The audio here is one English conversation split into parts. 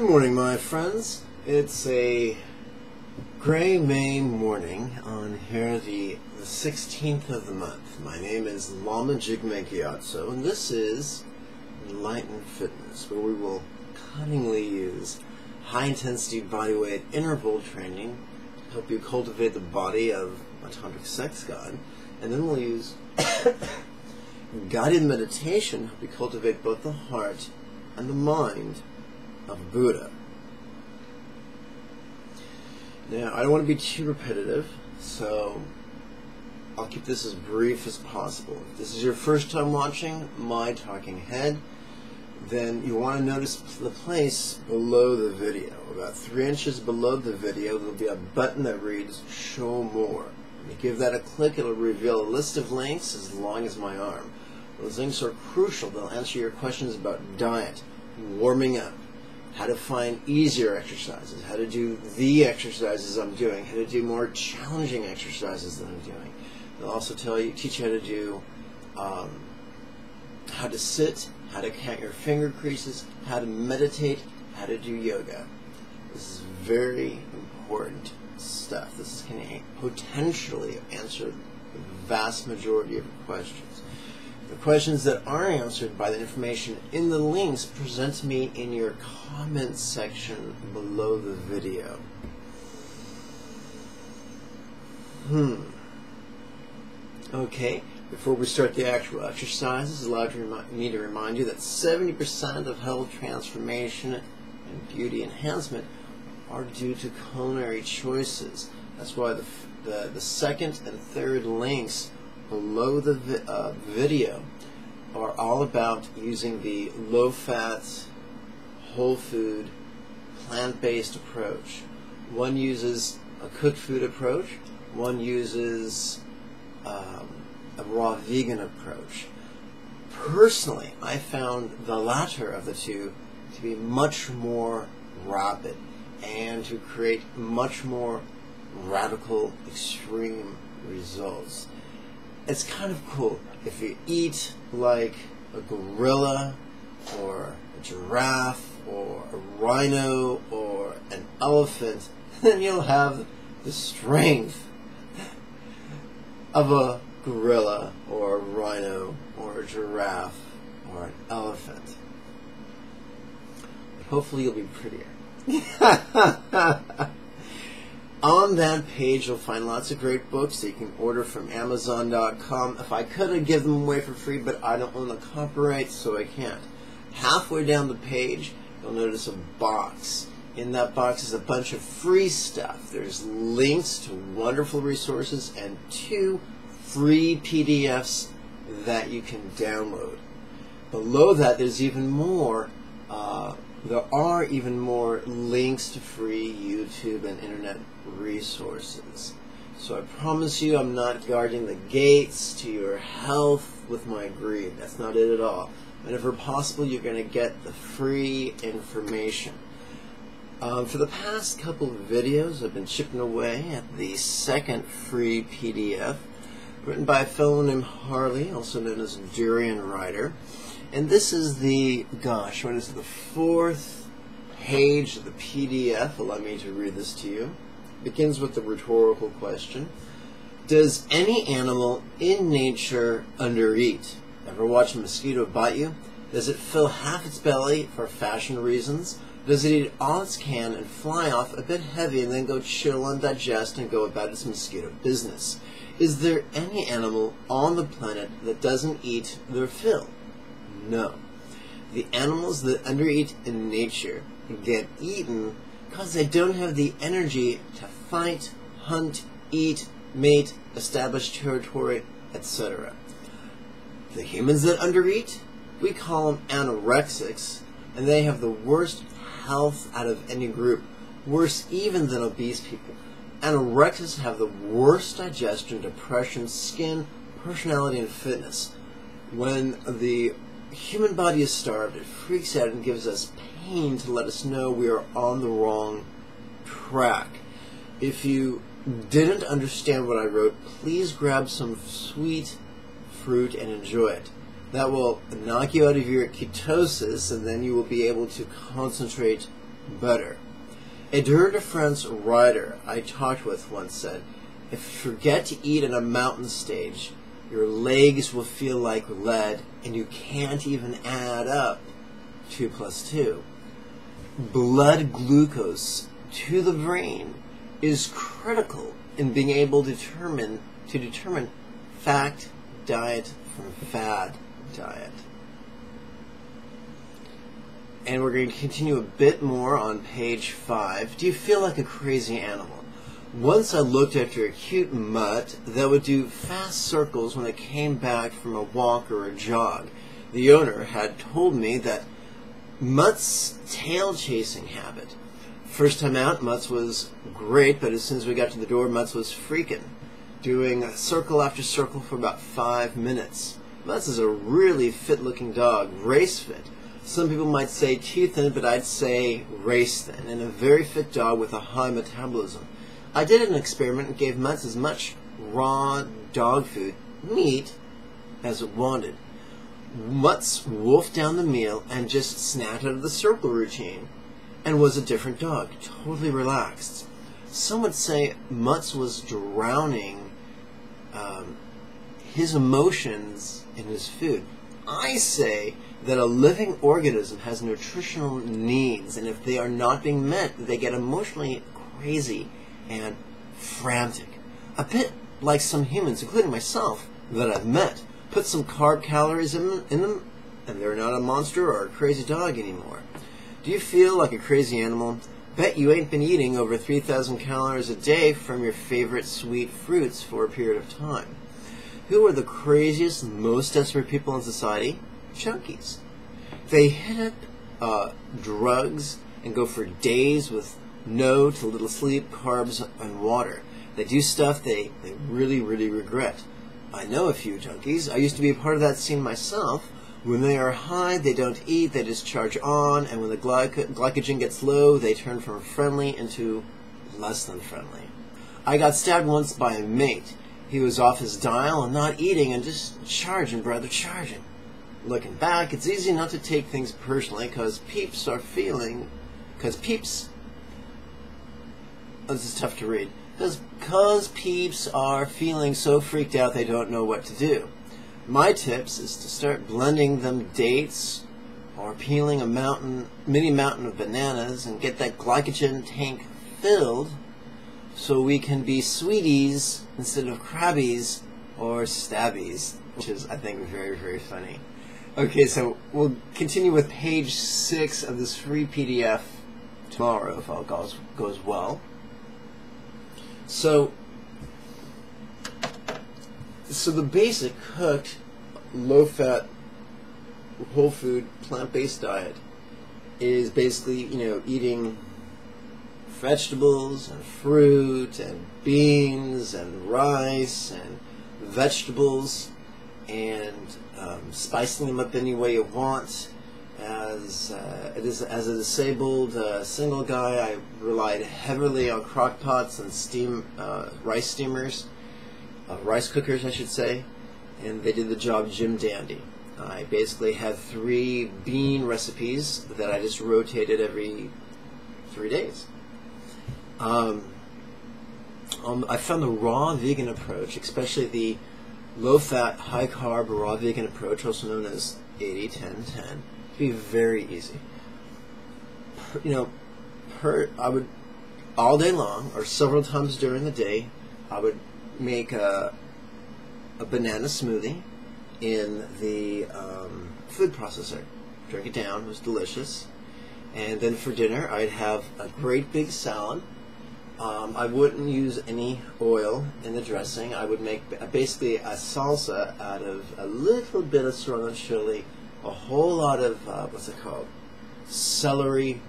Good morning, my friends. It's a gray May morning on here the 16th of the month. My name is Lama Jigme, and this is Enlightened Fitness, where we will cunningly use high-intensity bodyweight interval training to help you cultivate the body of a tantric sex god, and then we'll use guided meditation to help you cultivate both the heart and the mind of Buddha. Now, I don't want to be too repetitive, so I'll keep this as brief as possible. If this is your first time watching my talking head, then you want to notice the place below the video. About 3 inches below the video, there'll be a button that reads Show More. When you give that a click, it'll reveal a list of links as long as my arm. Those links are crucial. They'll answer your questions about diet, warming up, how to find easier exercises, how to do the exercises I'm doing, how to do more challenging exercises that I'm doing. They'll also teach you how to do, how to sit, how to count your finger creases, how to meditate, how to do yoga. This is very important stuff. This can potentially answer the vast majority of your questions. The questions that are answered by the information in the links, present to me in your comments section below the video. Okay, before we start the actual exercises, allow me to remind you that 70% of health transformation and beauty enhancement are due to culinary choices. That's why the second and third links below the video are all about using the low-fat, whole food, plant-based approach. One uses a cooked food approach, one uses a raw vegan approach. Personally, I found the latter of the two to be much more rapid and to create much more radical, extreme results. It's kind of cool. If you eat like a gorilla or a giraffe or a rhino or an elephant, then you'll have the strength of a gorilla or a rhino or a giraffe or an elephant. But hopefully you'll be prettier. On that page, you'll find lots of great books that you can order from Amazon.com. If I could, I'd give them away for free, but I don't own the copyright, so I can't. Halfway down the page, you'll notice a box. In that box is a bunch of free stuff. There's links to wonderful resources and 2 free PDFs that you can download. Below that, there's even more. There are even more links to free YouTube and internet resources. So I promise you I'm not guarding the gates to your health with my greed. That's not it at all. Whenever possible, you're going to get the free information. For the past couple of videos, I've been chipping away at the second free PDF, written by a fellow named Harley, also known as Durian Rider. And this is the, gosh, what is it, the 4th page of the PDF. Allow me to read this to you. It begins with the rhetorical question. Does any animal in nature undereat? Ever watch a mosquito bite you? Does it fill half its belly for fashion reasons? Does it eat all it can and fly off a bit heavy and then go chill and digest and go about its mosquito business? Is there any animal on the planet that doesn't eat their fill? No. The animals that undereat in nature get eaten because they don't have the energy to fight, hunt, eat, mate, establish territory, etc. The humans that undereat, we call them anorexics, and they have the worst health out of any group, worse even than obese people. Anorexics have the worst digestion, depression, skin, personality, and fitness. When the human body is starved, it freaks out and gives us pain to let us know we are on the wrong track. If you didn't understand what I wrote, please grab some sweet fruit and enjoy it. That will knock you out of your ketosis, and then you will be able to concentrate better. A Tour de France rider I talked with once said, if you forget to eat at a mountain stage, your legs will feel like lead and you can't even add up 2 plus 2. Blood glucose to the brain is critical in being able to determine fact diet from fad diet. And we're going to continue a bit more on page 5. Do you feel like a crazy animal? Once I looked after a cute mutt that would do fast circles when it came back from a walk or a jog. The owner had told me that Mutt's tail chasing habit. First time out, Mutz was great, but as soon as we got to the door, Mutz was freaking, doing circle after circle for about 5 minutes. Mutz is a really fit-looking dog, race fit. Some people might say too thin, but I'd say race thin, and a very fit dog with a high metabolism. I did an experiment and gave Mutz as much raw dog food, meat, as it wanted. Mutz wolfed down the meal and just snapped out of the circle routine and was a different dog, totally relaxed. Some would say Mutz was drowning his emotions in his food. I say that a living organism has nutritional needs, and if they are not being met, they get emotionally crazy and frantic. A bit like some humans, including myself, that I've met. Put some carb calories in them, and they're not a monster or a crazy dog anymore. Do you feel like a crazy animal? Bet you ain't been eating over 3,000 calories a day from your favorite sweet fruits for a period of time. Who are the craziest, most desperate people in society? Junkies. They hit up drugs and go for days with no to little sleep, carbs, and water. They do stuff they really, really regret. I know a few junkies. I used to be a part of that scene myself. When they are high, they don't eat, they just charge on, and when the glycogen gets low, they turn from friendly into less than friendly. I got stabbed once by a mate. He was off his dial and not eating and just charging, brother, charging. Looking back, it's easy not to take things personally because peeps are feeling... This is tough to read. Because peeps are feeling so freaked out they don't know what to do. My tips is to start blending them dates or peeling a mini mountain of bananas and get that glycogen tank filled so we can be sweeties instead of crabbies or stabbies, which is, I think, very, very funny. Okay, so we'll continue with page 6 of this free PDF tomorrow if all goes well. So the basic cooked, low-fat, whole food, plant-based diet is basically, eating vegetables and fruit and beans and rice and vegetables and spicing them up any way you want. As a disabled single guy, I relied heavily on crock pots and rice steamers. Rice cookers, I should say, and they did the job Jim Dandy. I basically had 3 bean recipes that I just rotated every 3 days. I found the raw vegan approach, especially the low-fat, high-carb raw vegan approach, also known as 80-10-10, to be very easy. I would, all day long, or several times during the day, I would make a banana smoothie in the food processor. Drink it down, it was delicious. And then for dinner, I'd have a great big salad. I wouldn't use any oil in the dressing. I would make basically a salsa out of a little bit of serrano chili, a whole lot of, celery,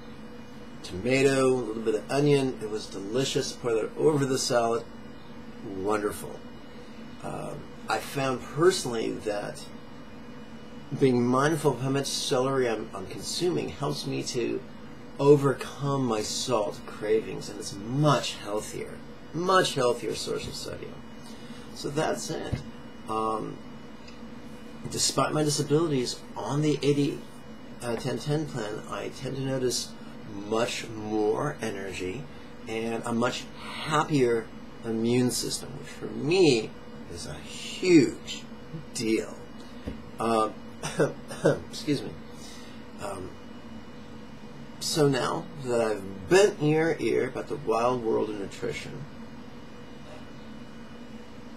tomato, a little bit of onion. It was delicious. Pour it over the salad. Wonderful. I found personally that being mindful of how much celery I'm consuming helps me to overcome my salt cravings, and it's much healthier source of sodium. So that's it. Despite my disabilities, on the 80-10-10 plan, I tend to notice much more energy and a much happier immune system, which for me is a huge deal. Excuse me. So now that I've bent your ear about the wild world of nutrition,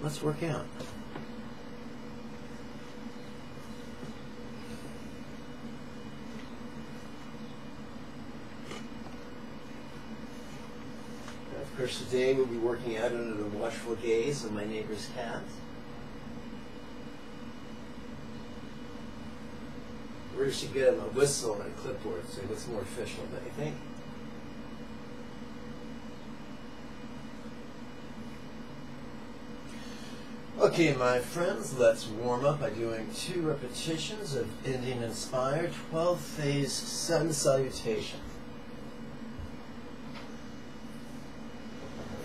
let's work out. Of course, today we'll be working out under the watchful gaze of my neighbor's cat. We should get him a whistle and a clipboard so he looks more official, don't you think? Okay, my friends, let's warm up by doing 2 repetitions of Indian Inspire 12 phase Sun Salutation.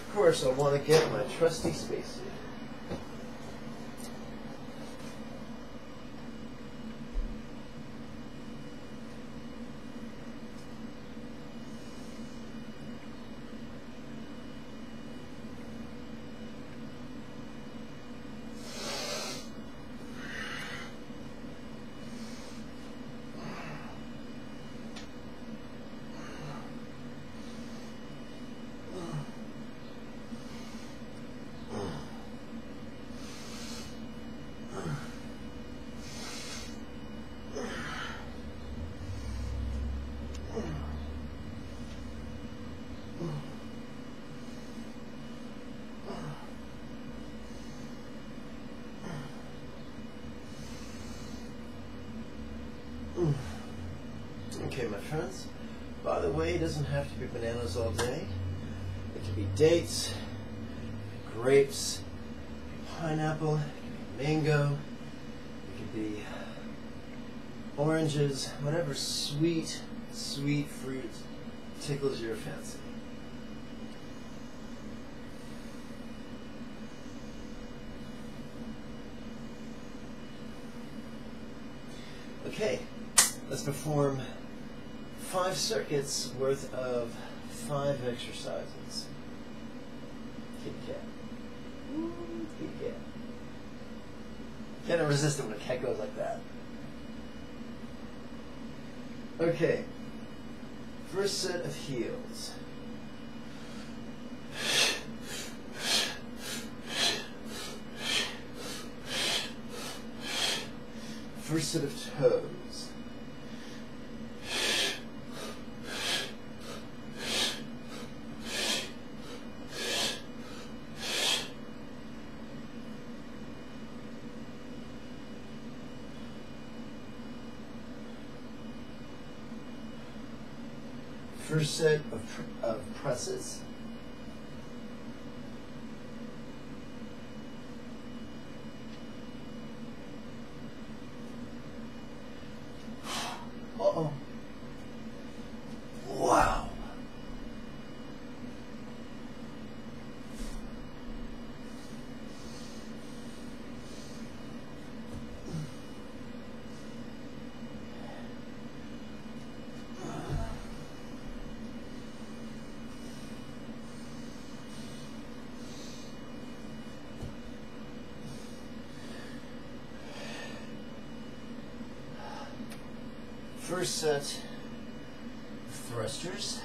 Of course, I want to get my trusty spacesuit. Okay, my friends, by the way, it doesn't have to be bananas all day. It can be dates, grapes, pineapple, it can be mango, it can be oranges, whatever sweet fruit tickles your fancy. Okay, let's perform 5 circuits worth of 5 exercises. Kitty cat. Kitty cat. Can't resist it when a cat goes like that. Okay. First set of heels. First set of toes. First set of presses. Uh-oh. Wow. First set of thrusters.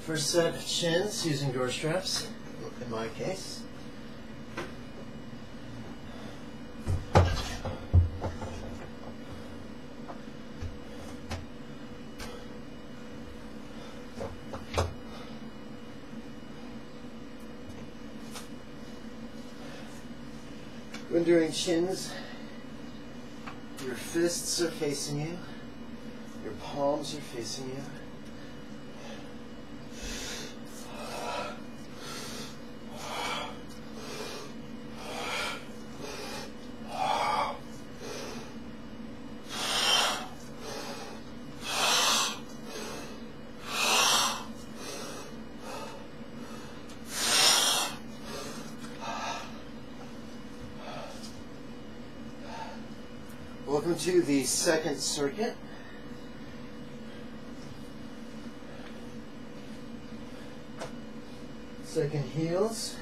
First set of chins using door straps, in my case. When doing chins, your fists are facing you, your palms are facing you. Welcome to the second circuit. Second heels.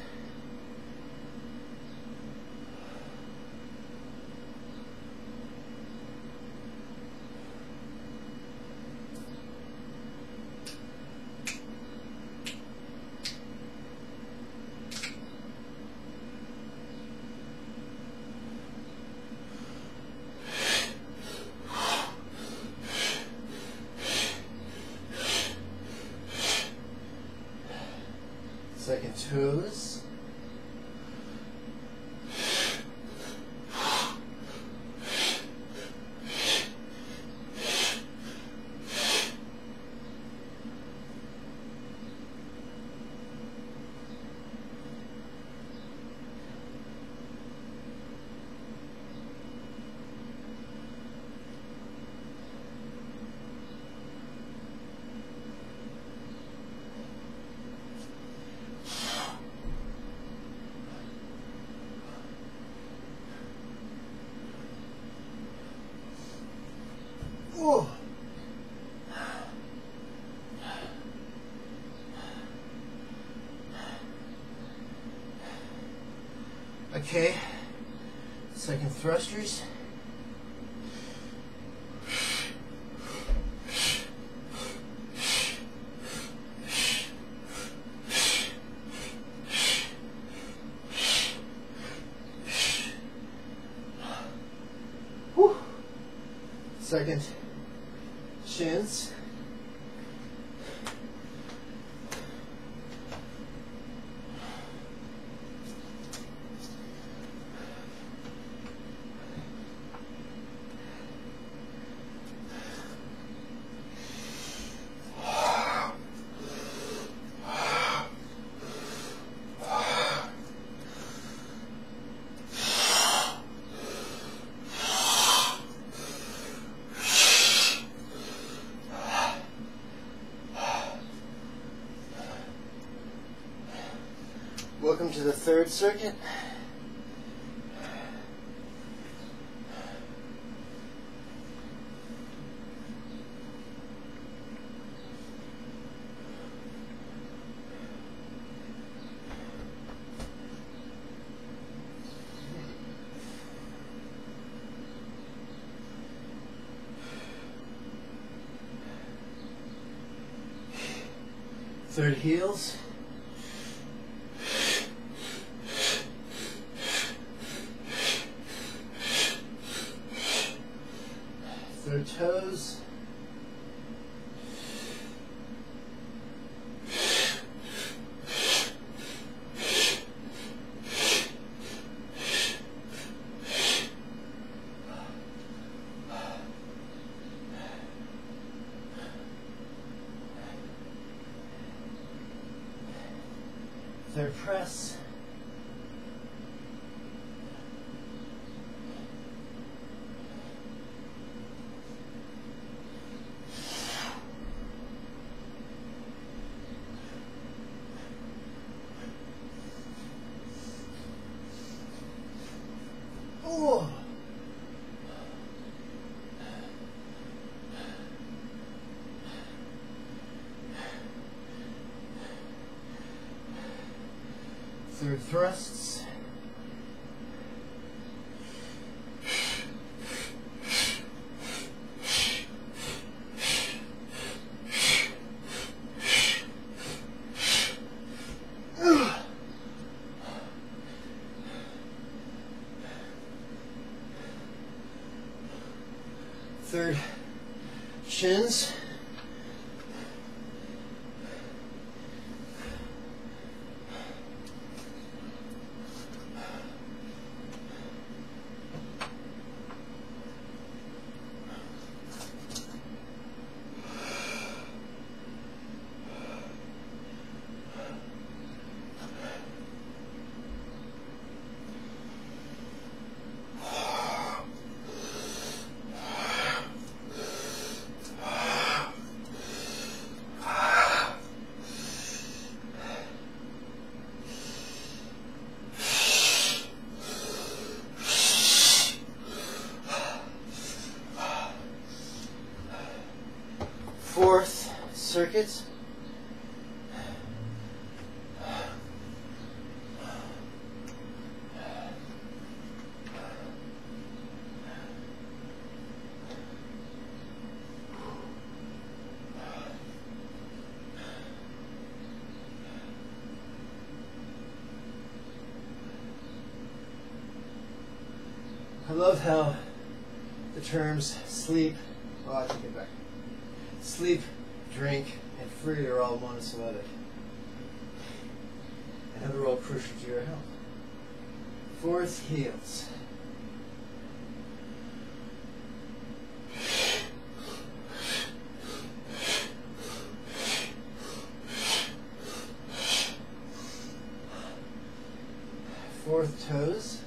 Second toes. Oh. Okay, second thrusters. Whew. Second shins. Welcome to the third circuit. Third heels. Third toes. Third press. Oh. Third thrusts. Third shins. circuit. I love how the terms sleep, oh, I take it back. Sleep, drink, and free are all monosyllabic. And they're all crucial to your health. Fourth, heals. Fourth, toes.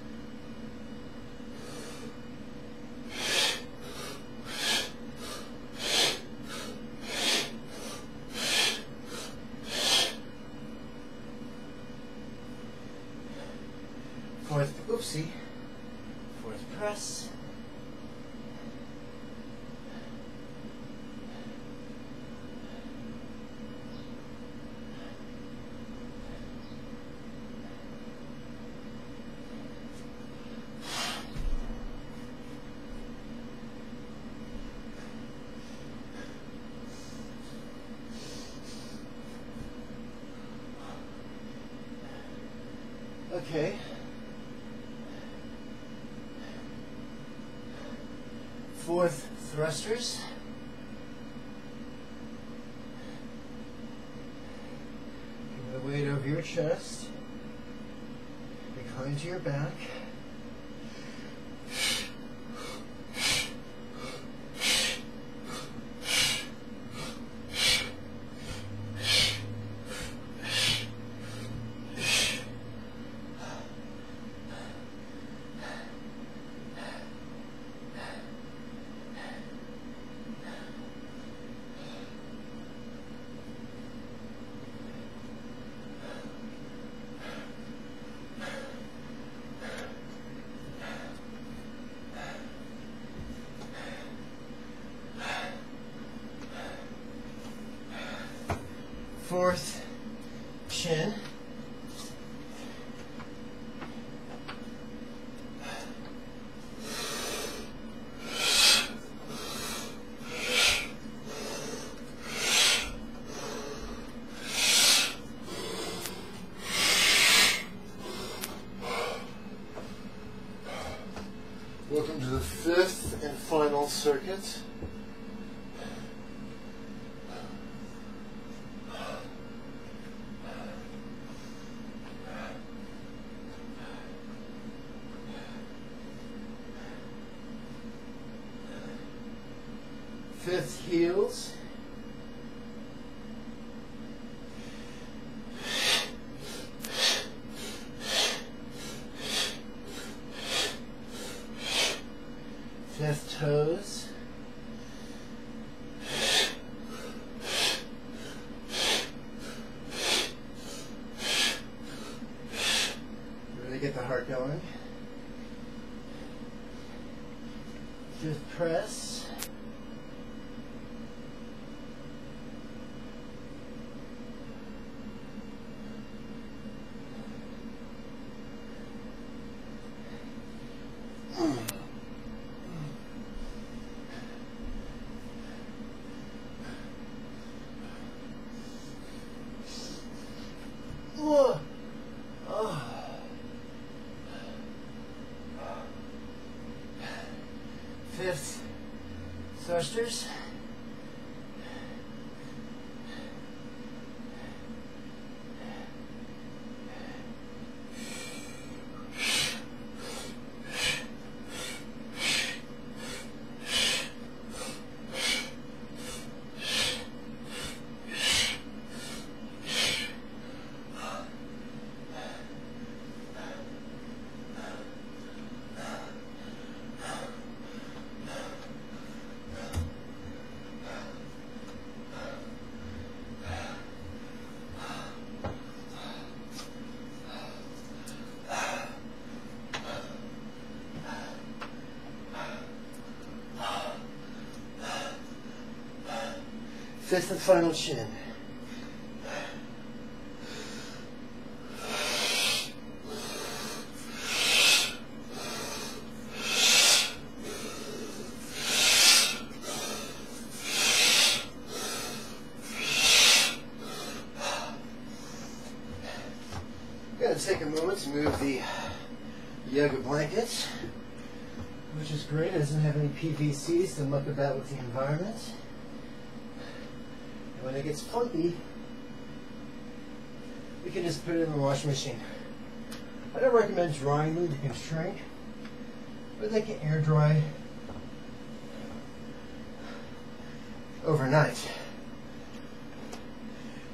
Fourth, oopsie. Fourth, press. Okay. Fourth, thrusters. Bring the weight over your chest, behind your back. Fourth, chin. Welcome to the fifth and final circuit. Fifth, heels. Fifth, toes. Really get the heart going. Fifth, press. Fifth, thrusters. fifth and final chin. Take a moment to move the yoga blanket, which is great. It doesn't have any PVCs to muck about with the environment. And when it gets funky, we can just put it in the washing machine. I don't recommend drying them. They can shrink, but they can air dry overnight.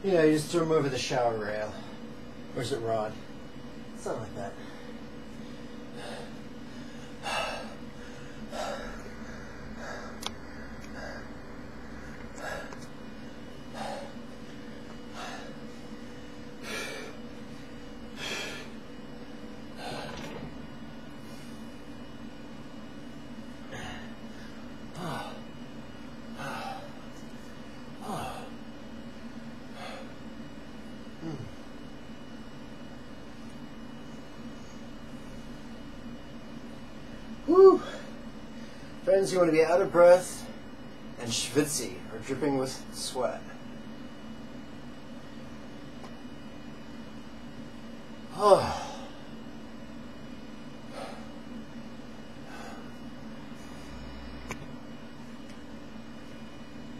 You know, you just throw them over the shower rail. Or is it rod? Something like that. Woo! Friends, you want to be out of breath and schwitzy, or dripping with sweat. Oh.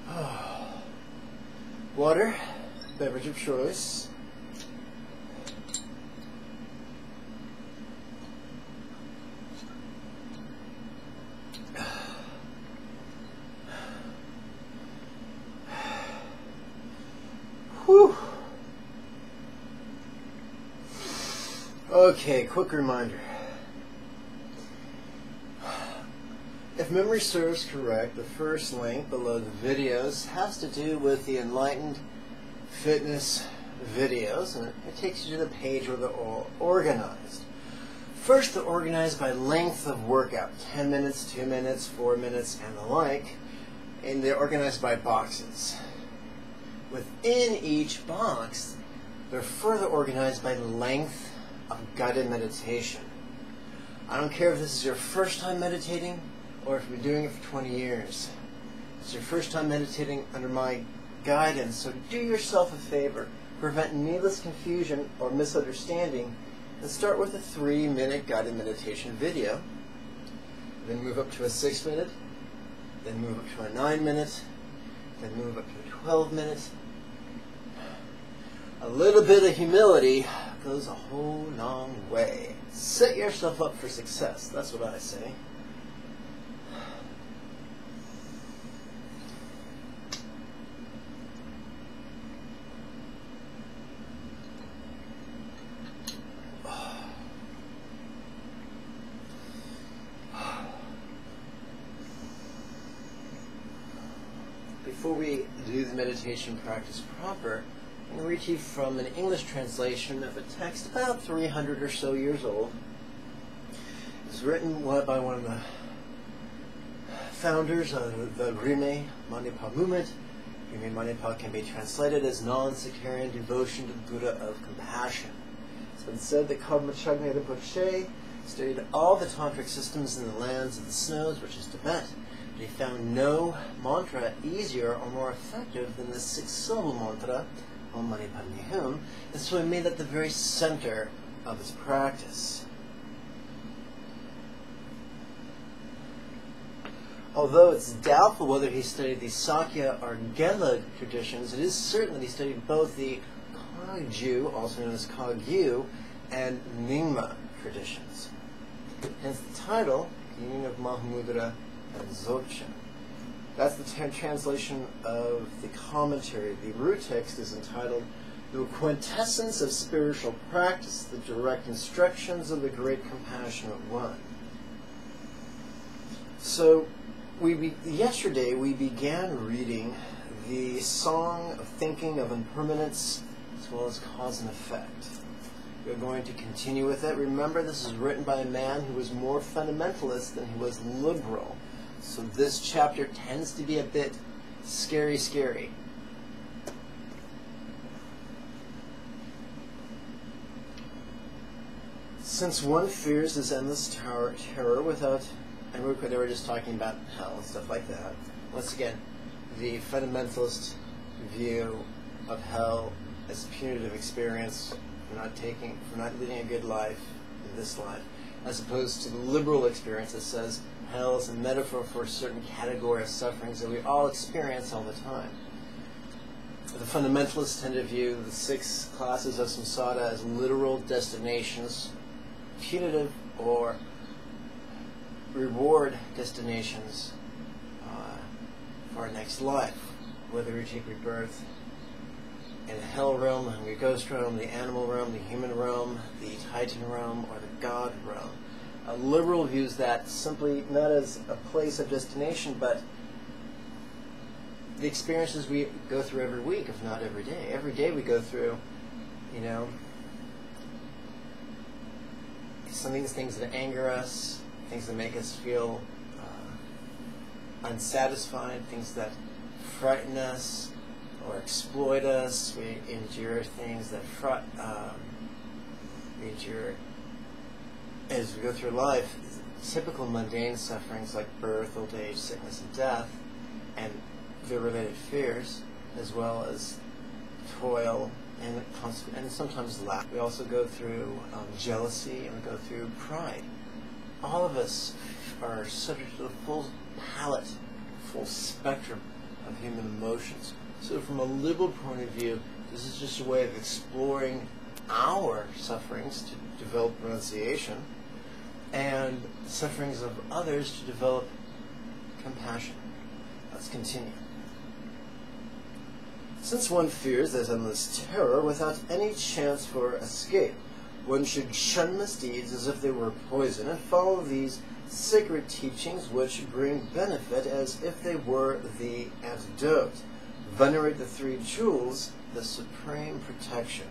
Oh. Water, beverage of choice. Whew. Okay, quick reminder. If memory serves correct, the first link below the videos has to do with the Enlightened fitness videos, and it takes you to the page where they're all organized. First, they're organized by length of workout, 10 minutes, 2 minutes, 4 minutes, and the like, and they're organized by boxes. Within each box, they're further organized by length of guided meditation. I don't care if this is your first time meditating or if you've been doing it for 20 years. It's your first time meditating under my guidance, so do yourself a favor. Prevent needless confusion or misunderstanding and start with a 3-minute guided meditation video. Then move up to a 6-minute, then move up to a 9-minute, then move up to a 12-minute. A little bit of humility goes a whole long way. Set yourself up for success. That's what I say. Before we do the meditation practice proper, I'm going to read to you from an English translation of a text about 300 or so years old. It was written by one of the founders of the Jigme Manipa movement. Jigme Manipa can be translated as non-sectarian devotion to the Buddha of compassion. It's been said that Jigme Rinpoche studied all the tantric systems in the lands of the snows, which is Tibet. He found no mantra easier or more effective than the 6-syllable mantra, Om Mani Padme Hum, and so he made that the very center of his practice. Although it's doubtful whether he studied the Sakya or Gelug traditions, it is certain that he studied both the Kagyu, also known as Kagyu, and Nyingma traditions. Hence the title, The Union of Mahamudra and Dzogchen. That's the translation of the commentary. The root text is entitled The Quintessence of Spiritual Practice, the Direct Instructions of the Great Compassionate One. So, yesterday we began reading the Song of Thinking of Impermanence as well as Cause and Effect. We're going to continue with it. Remember, this is written by a man who was more fundamentalist than he was liberal. So this chapter tends to be a bit scary. Since one fears this endless terror without, and they were just talking about hell and stuff like that. Once again, the fundamentalist view of hell as punitive experience for not leading a good life in this life, as opposed to the liberal experience that says hell is a metaphor for a certain category of sufferings that we all experience all the time. The fundamentalists tend to view the 6 classes of samsara as literal destinations, punitive or reward destinations for our next life, whether we take rebirth in the hell realm, the hungry ghost realm, the animal realm, the human realm, the titan realm, or the god realm. A liberal views that simply not as a place of destination, but the experiences we go through every week, if not every day. Every day we go through, some of these things that anger us, things that make us feel unsatisfied, things that frighten us or exploit us. We endure things that we endure as we go through life. Typical mundane sufferings like birth, old age, sickness, and death, and their related fears, as well as toil and sometimes lack. We also go through jealousy, and we go through pride. All of us are subject to the full palette, full spectrum of human emotions. So from a liberal point of view, this is just a way of exploring our sufferings to develop renunciation, and sufferings of others to develop compassion. Let's continue. Since one fears there's endless terror without any chance for escape, one should shun misdeeds as if they were poison and follow these sacred teachings which bring benefit as if they were the antidote. Venerate the 3 jewels, the supreme protection.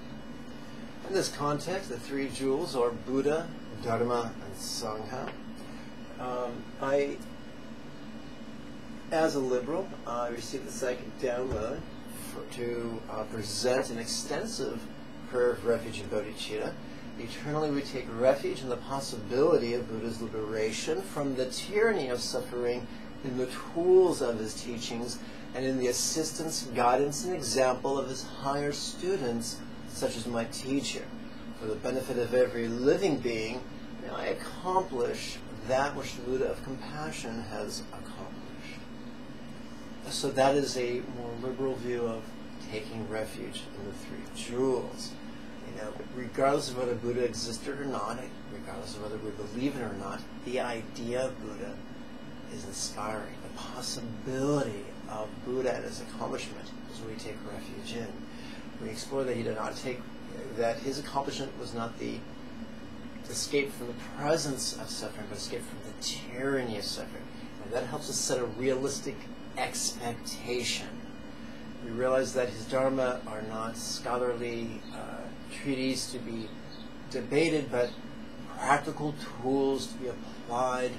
In this context, the 3 jewels are Buddha, Dharma, and Sangha. As a liberal, I received the second download to present an extensive prayer of refuge in bodhicitta. Eternally we take refuge in the possibility of Buddha's liberation from the tyranny of suffering in the tools of his teachings and in the assistance, guidance, and example of his higher students, such as my teacher. For the benefit of every living being, may I accomplish that which the Buddha of compassion has accomplished. So that is a more liberal view of taking refuge in the 3 jewels. Regardless of whether Buddha existed or not, regardless of whether we believe it or not, the idea of Buddha is inspiring. The possibility of Buddha and his accomplishment is what we take refuge in. We explore that he did not that his accomplishment was not the escape from the presence of suffering, but escape from the tyranny of suffering. And that helps us set a realistic expectation. We realize that his Dharma are not scholarly treatises to be debated, but practical tools to be applied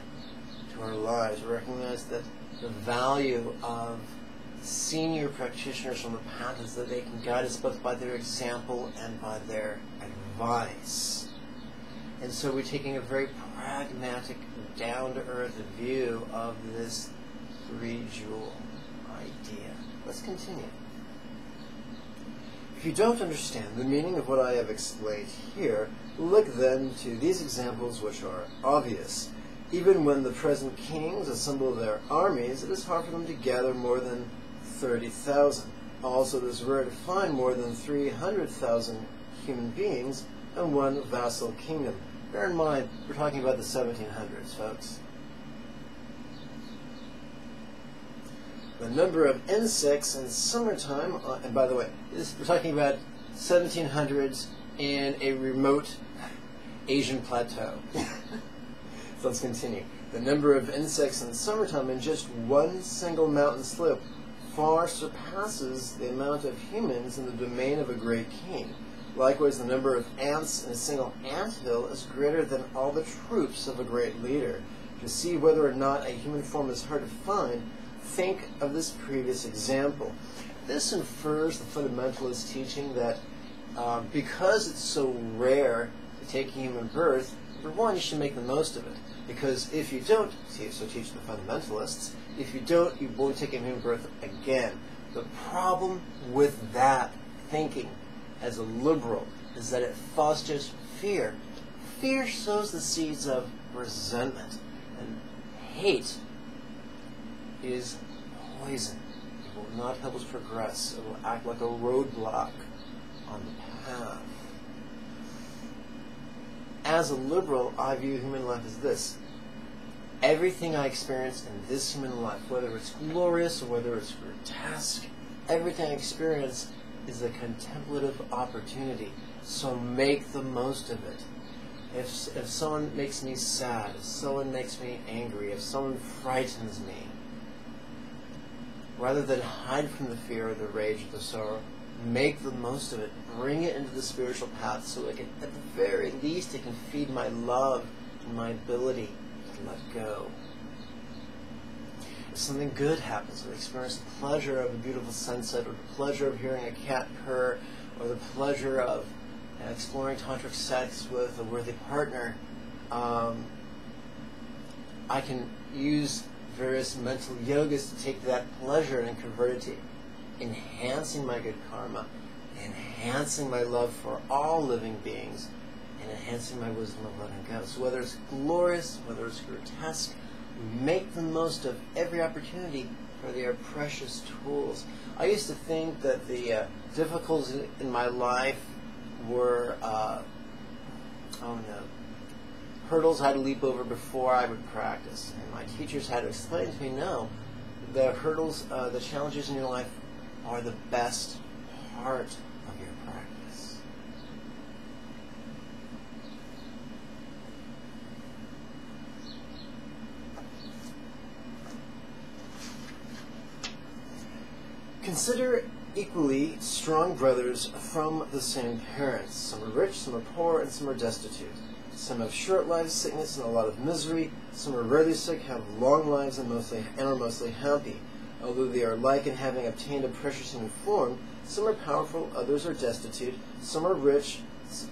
to our lives. We recognize that the value of senior practitioners from the path is that they can guide us both by their example and by their advice. And so we're taking a very pragmatic, down-to-earth view of this 3-jewel idea. Let's continue. If you don't understand the meaning of what I have explained here, look then to these examples which are obvious. Even when the present kings assemble their armies, it is hard for them to gather more than 30,000. Also, it is rare to find more than 300,000 human beings in one vassal kingdom. Bear in mind, we're talking about the 1700s, folks. The number of insects in summertime, and by the way, we're talking about 1700s in a remote Asian plateau. So let's continue. The number of insects in summertime in just one single mountain slope far surpasses the amount of humans in the domain of a great king. Likewise, the number of ants in a single anthill is greater than all the troops of a great leader. To see whether or not a human form is hard to find, think of this previous example. This infers the fundamentalist teaching that because it's so rare to take a human birth, number one, you should make the most of it. Because if you don't, so teach the fundamentalists, if you don't, you won't take a human birth again. The problem with that thinking as a liberal is that it fosters fear. Fear sows the seeds of resentment, and hate is poison. It will not help us progress. It will act like a roadblock on the path. As a liberal, I view human life as this. Everything I experience in this human life, whether it's glorious or whether it's grotesque, everything I experience is a contemplative opportunity. So make the most of it. If someone makes me sad, if someone makes me angry, if someone frightens me, rather than hide from the fear or the rage or the sorrow, make the most of it. Bring it into the spiritual path so it can, at the very least, it can feed my love and my ability to let go. If something good happens, if I experience the pleasure of a beautiful sunset, or the pleasure of hearing a cat purr, or the pleasure of exploring tantric sex with a worthy partner, I can use various mental yogas to take that pleasure and convert it to enhancing my good karma, enhancing my love for all living beings, and enhancing my wisdom of letting go. So whether it's glorious, whether it's grotesque, make the most of every opportunity, for they are precious tools. I used to think that the difficulties in my life were hurdles I had to leap over before I would practice. And my teachers had to explain to me, no, the hurdles, the challenges in your life are the best part of your practice. Consider equally strong brothers from the same parents. Some are rich, some are poor, and some are destitute. Some have short lives, sickness, and a lot of misery. Some are rarely sick, have long lives, and are mostly happy. Although they are like in having obtained a precious human form, some are powerful, others are destitute, some are rich,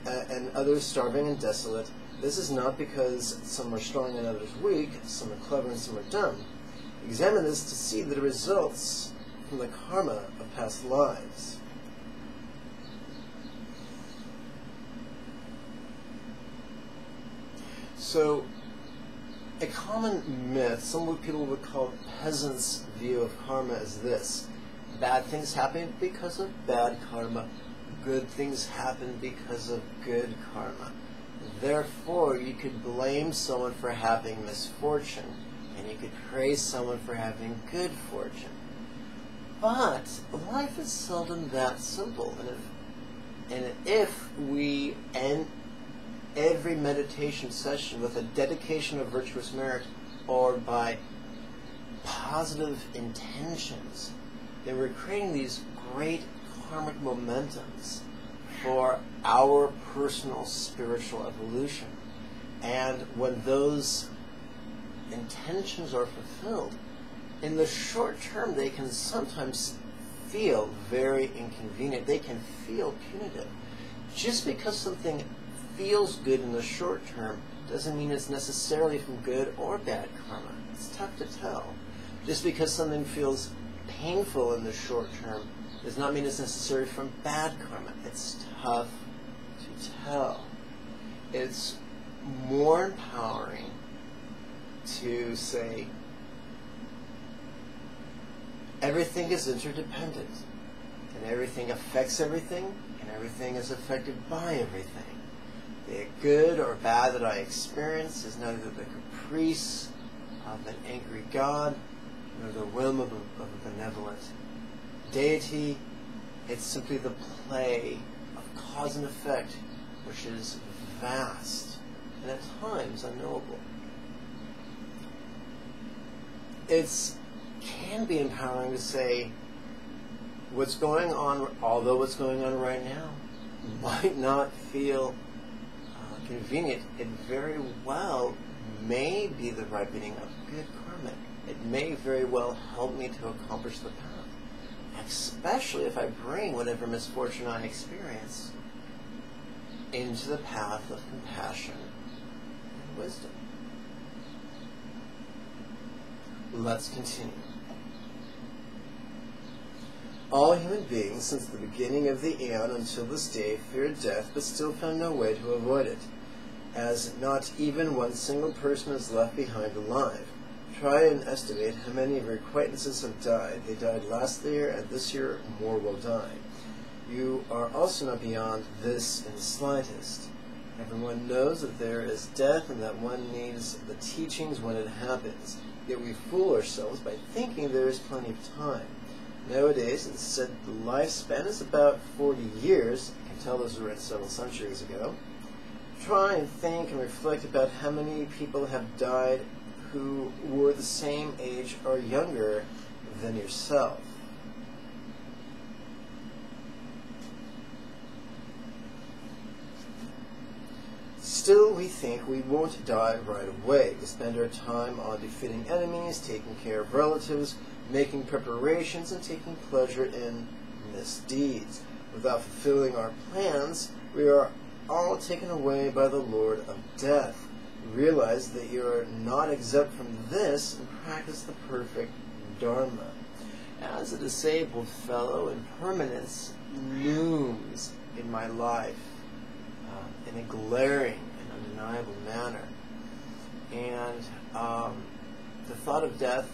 and others starving and desolate. This is not because some are strong and others weak, some are clever and some are dumb. Examine this to see that it results from the karma of past lives. So, a common myth, some people would call peasants' view of karma, is this. Bad things happen because of bad karma. Good things happen because of good karma. Therefore, you could blame someone for having misfortune, and you could praise someone for having good fortune. But life is seldom that simple. And if we end every meditation session with a dedication of virtuous merit or by positive intentions, then we're creating these great karmic momentums for our personal spiritual evolution. And when those intentions are fulfilled, in the short term they can sometimes feel very inconvenient. They can feel punitive. Just because something feels good in the short term doesn't mean it's necessarily from good or bad karma. It's tough to tell. Just because something feels painful in the short term does not mean it's necessarily from bad karma. It's tough to tell. It's more empowering to say everything is interdependent, and everything affects everything, and everything is affected by everything. The good or bad that I experience is neither the caprice of an angry God nor the whim of a benevolent deity. It's simply the play of cause and effect, which is vast and at times unknowable. It can be empowering to say what's going on, although what's going on right now might not feel convenient, it very well may be the ripening of good karma. It may very well help me to accomplish the path, especially if I bring whatever misfortune I experience into the path of compassion and wisdom. Let's continue. All human beings, since the beginning of the aeon until this day, feared death, but still found no way to avoid it, as not even one single person is left behind alive. Try and estimate how many of your acquaintances have died. They died last year, and this year more will die. You are also not beyond this in the slightest. Everyone knows that there is death and that one needs the teachings when it happens. Yet we fool ourselves by thinking there is plenty of time. Nowadays, it's said the lifespan is about 40 years. I can tell those were written several centuries ago. Try and think and reflect about how many people have died who were the same age or younger than yourself. Still, we think we won't die right away. We spend our time on defeating enemies, taking care of relatives, making preparations, and taking pleasure in misdeeds. Without fulfilling our plans, we are all taken away by the Lord of Death. Realize that you are not exempt from this and practice the perfect Dharma. As a disabled fellow, impermanence looms in my life in a glaring and undeniable manner. And the thought of death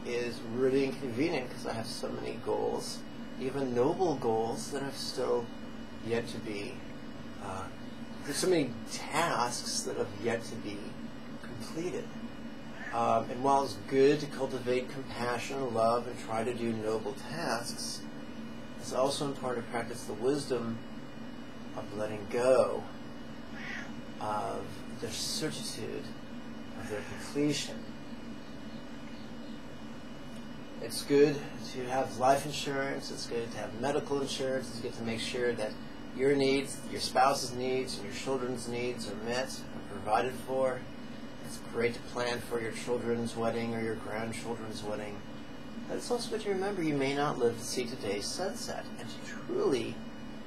is really inconvenient because I have so many goals, even noble goals, that have still yet to be there's so many tasks that have yet to be completed. And while it's good to cultivate compassion, love, and try to do noble tasks, it's also important to practice the wisdom of letting go of their certitude of their completion. It's good to have life insurance, it's good to have medical insurance, it's good to make sure that your needs, your spouse's needs, and your children's needs are met and provided for. It's great to plan for your children's wedding or your grandchildren's wedding. But it's also good to remember you may not live to see today's sunset, and to truly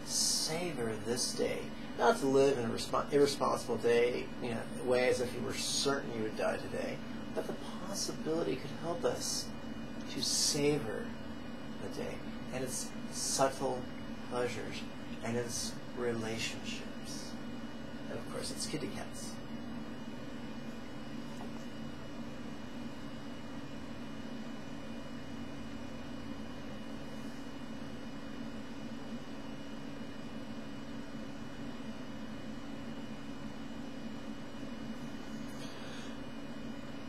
savor this day. Not to live in an irresponsible way as if you were certain you would die today, but the possibility could help us to savor the day and its subtle pleasures and its relationships. And of course, its kitty cats.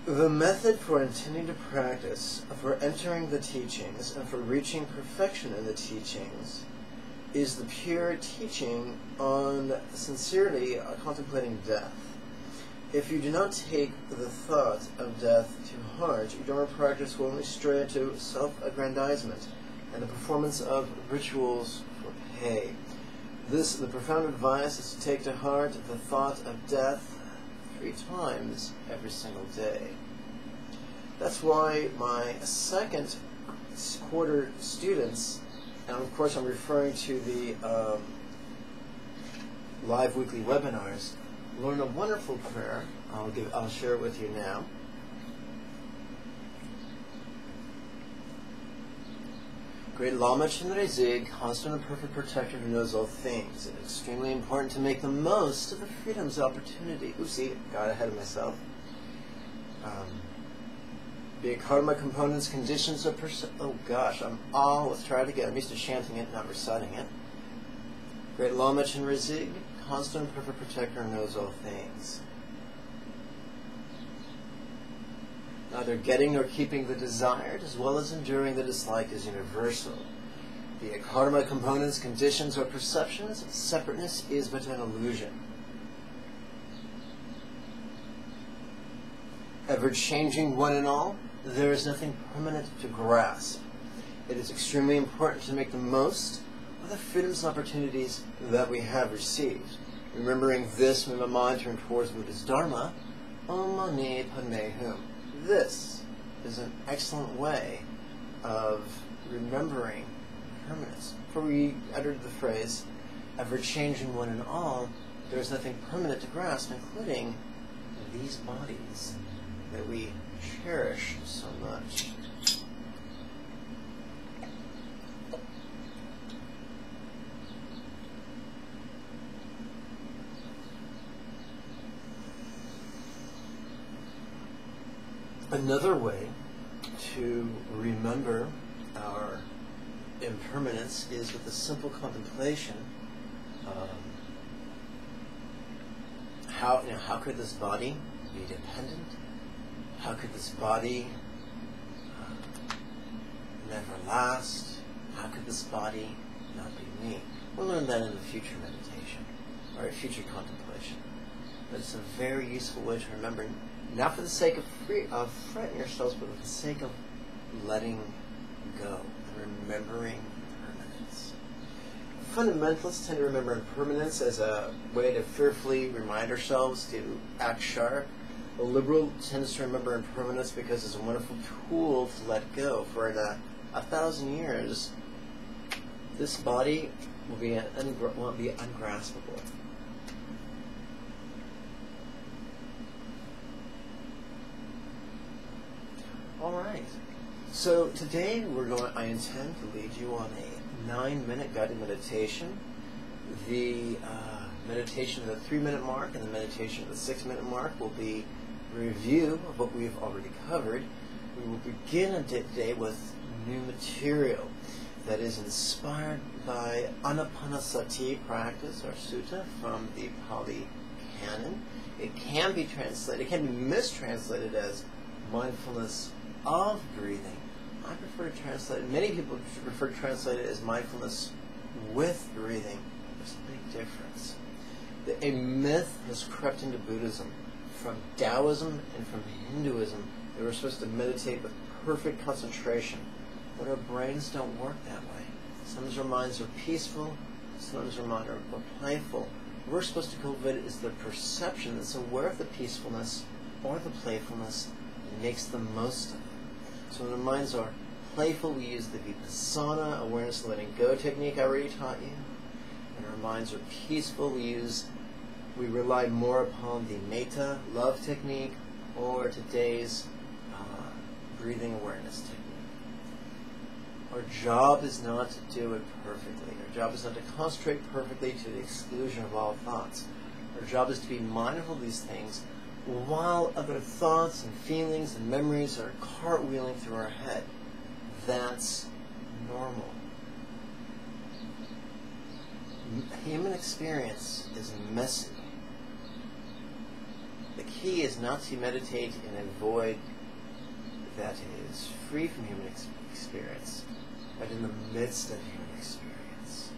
The method for intending to practice, for entering the teachings, and for reaching perfection in the teachings is the pure teaching on sincerely contemplating death. If you do not take the thought of death to heart, your Dharma practice will only stray into self-aggrandizement and the performance of rituals for pay. The profound advice is to take to heart the thought of death 3 times every single day. That's why my second quarter students, and of course I'm referring to the live weekly webinars, learn a wonderful prayer. I'll share it with you now. Great Lama Chenre Zig, constant and perfect protector who knows all things. It is extremely important to make the most of the freedom's opportunity. Oopsie, got ahead of myself. Be it karma components, conditions of oh gosh, let's try it again. I'm used to chanting it, not reciting it. Great Lama Chenre Zig, constant and perfect protector who knows all things. Neither getting nor keeping the desired, as well as enduring the dislike, is universal. Be it karma components, conditions, or perceptions, separateness is but an illusion. Ever-changing one and all, there is nothing permanent to grasp. It is extremely important to make the most of the freedoms and opportunities that we have received. Remembering this, move my mind turned towards Buddha's Dharma, Om Mani Padme Hum. This is an excellent way of remembering permanence. For we uttered the phrase, ever-changing one and all, there's nothing permanent to grasp, including these bodies that we cherish so much. Another way to remember our impermanence is with a simple contemplation. How could this body be dependent? How could this body never last? How could this body not be me? We'll learn that in the future meditation, or a future contemplation. But it's a very useful way to remember, not for the sake of fretting yourselves, but for the sake of letting go and remembering impermanence. Fundamentalists tend to remember impermanence as a way to fearfully remind ourselves to act sharp. A liberal tends to remember impermanence because it's a wonderful tool to let go. For 1,000 years, this body will be ungraspable. All right. So today I intend to lead you on a 9-minute guided meditation. The meditation at the 3-minute mark and the meditation at the 6-minute mark will be a review of what we've already covered. We will begin today with new material that is inspired by Anapanasati practice, or sutta, from the Pali Canon. It can be translated, it can be mistranslated as mindfulness of breathing. I prefer to translate it, many people prefer to translate it as mindfulness with breathing. There's a big difference. A myth has crept into Buddhism from Taoism and from Hinduism that we're supposed to meditate with perfect concentration. But our brains don't work that way. Sometimes our minds are peaceful, sometimes our minds are playful. What we're supposed to cultivate is the perception that's aware of the peacefulness or the playfulness and makes the most of it. So when our minds are playful, we use the vipassana, awareness and letting go technique I already taught you. When our minds are peaceful, we rely more upon the metta, love technique, or today's breathing awareness technique. Our job is not to do it perfectly. Our job is not to concentrate perfectly to the exclusion of all thoughts. Our job is to be mindful of these things while other thoughts and feelings and memories are cartwheeling through our head. That's normal. Human experience is messy. The key is not to meditate in a void that is free from human experience, but in the midst of human experience.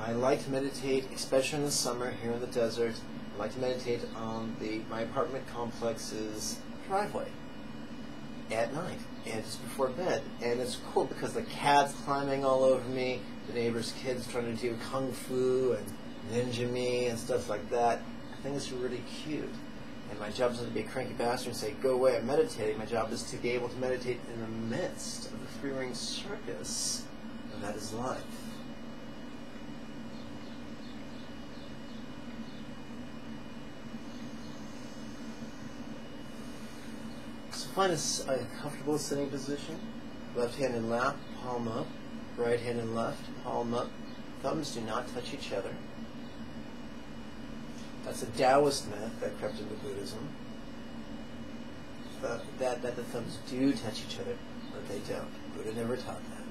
I like to meditate, especially in the summer here in the desert. I like to meditate on my apartment complex's driveway at night and just before bed. And it's cool because the cat's climbing all over me, the neighbor's kids trying to do kung fu and ninja me and stuff like that. I think it's really cute. And my job is not to be a cranky bastard and say, go away, I'm meditating. My job is to be able to meditate in the midst of the free-ring circus that is life. So find a comfortable sitting position. Left hand in lap, palm up. Right hand in left, palm up. Thumbs do not touch each other. That's a Taoist myth that crept into Buddhism. That the thumbs do touch each other, but they don't. Buddha never taught that.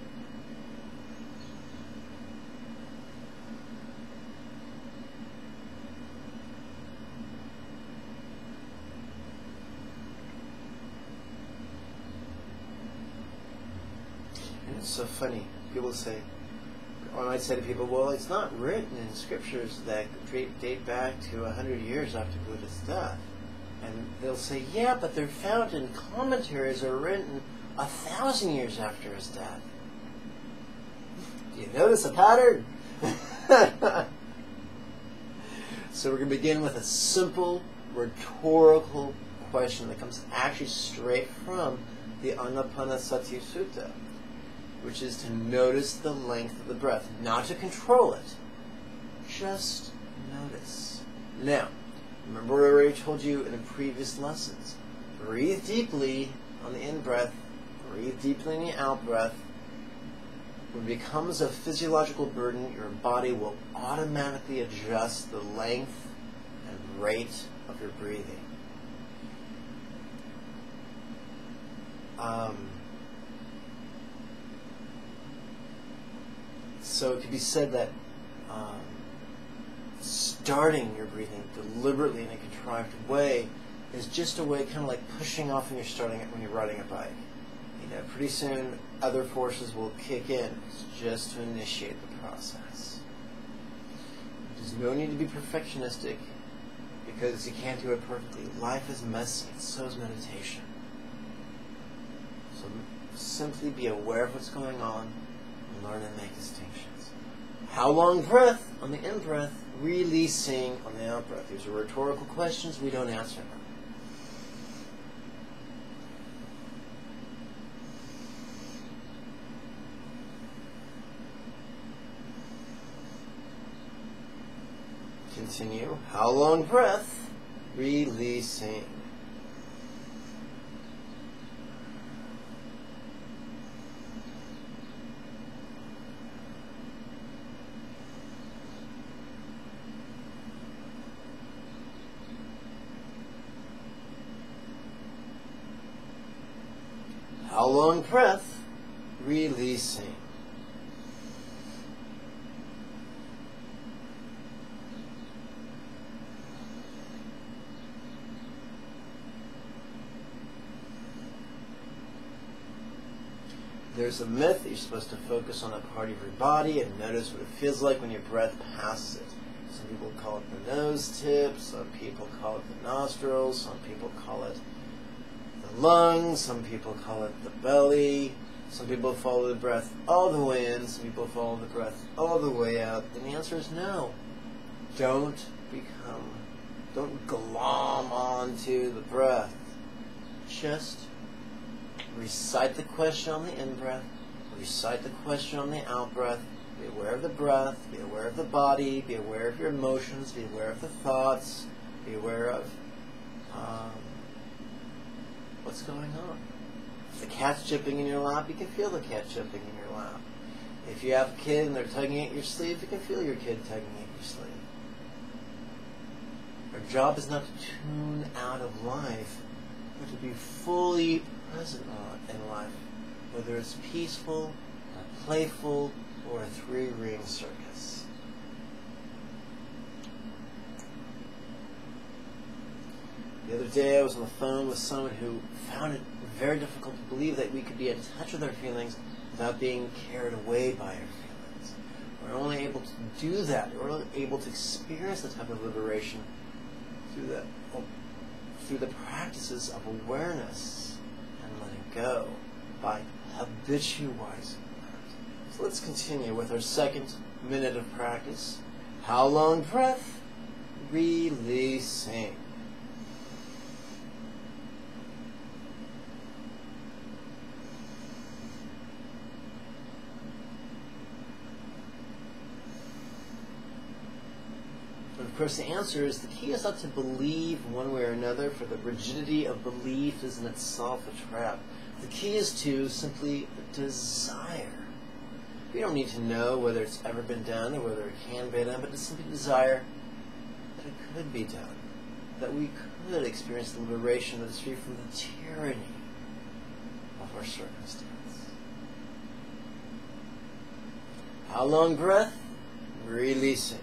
And it's so funny. People say, or I might say to people, well, it's not written in scriptures that date back to 100 years after Buddha's death. And they'll say, yeah, but they're found in commentaries that are written 1,000 years after his death. Do you notice a pattern? So we're going to begin with a simple rhetorical question that comes actually straight from the Anapanasati Sutta, which is to notice the length of the breath, not to control it. Just notice. Now, remember what I already told you in the previous lessons. Breathe deeply on the in-breath, breathe deeply in the out-breath. When it becomes a physiological burden, your body will automatically adjust the length and rate of your breathing. So it could be said that starting your breathing deliberately in a contrived way is just a way, kind of like pushing off when you're riding a bike. You know, pretty soon other forces will kick in. It's just to initiate the process. There's no need to be perfectionistic because you can't do it perfectly. Life is messy, and so is meditation. So simply be aware of what's going on and learn to make distinctions. How long breath on the in-breath, releasing on the out-breath. These are rhetorical questions, we don't answer them. Continue. How long breath, releasing. How long breath, releasing. There's a myth that you're supposed to focus on a part of your body and notice what it feels like when your breath passes it. Some people call it the nose tip, some people call it the nostrils, some people call it the lungs, some people call it the belly, some people follow the breath all the way in, some people follow the breath all the way out. And the answer is no. Don't glom onto the breath. Just recite the question on the in-breath, recite the question on the out-breath, be aware of the breath, be aware of the body, be aware of your emotions, be aware of the thoughts, be aware of what's going on. If the cat's jumping in your lap, you can feel the cat jumping in your lap. If you have a kid and they're tugging at your sleeve, you can feel your kid tugging at your sleeve. Our job is not to tune out of life, but to be fully present in life, whether it's peaceful, or playful, or a three-ring circus. The other day I was on the phone with someone who found it very difficult to believe that we could be in touch with our feelings without being carried away by our feelings. We're only able to do that, we're only able to experience the type of liberation through the practices of awareness and letting go by habitualizing that. So let's continue with our second minute of practice. How long breath? Releasing. Of course, the answer is the key is not to believe one way or another, for the rigidity of belief is in itself a trap. The key is to simply desire. We don't need to know whether it's ever been done or whether it can be done, but to simply desire that it could be done, that we could experience the liberation that is free from the tyranny of our circumstance. How long breath? Releasing.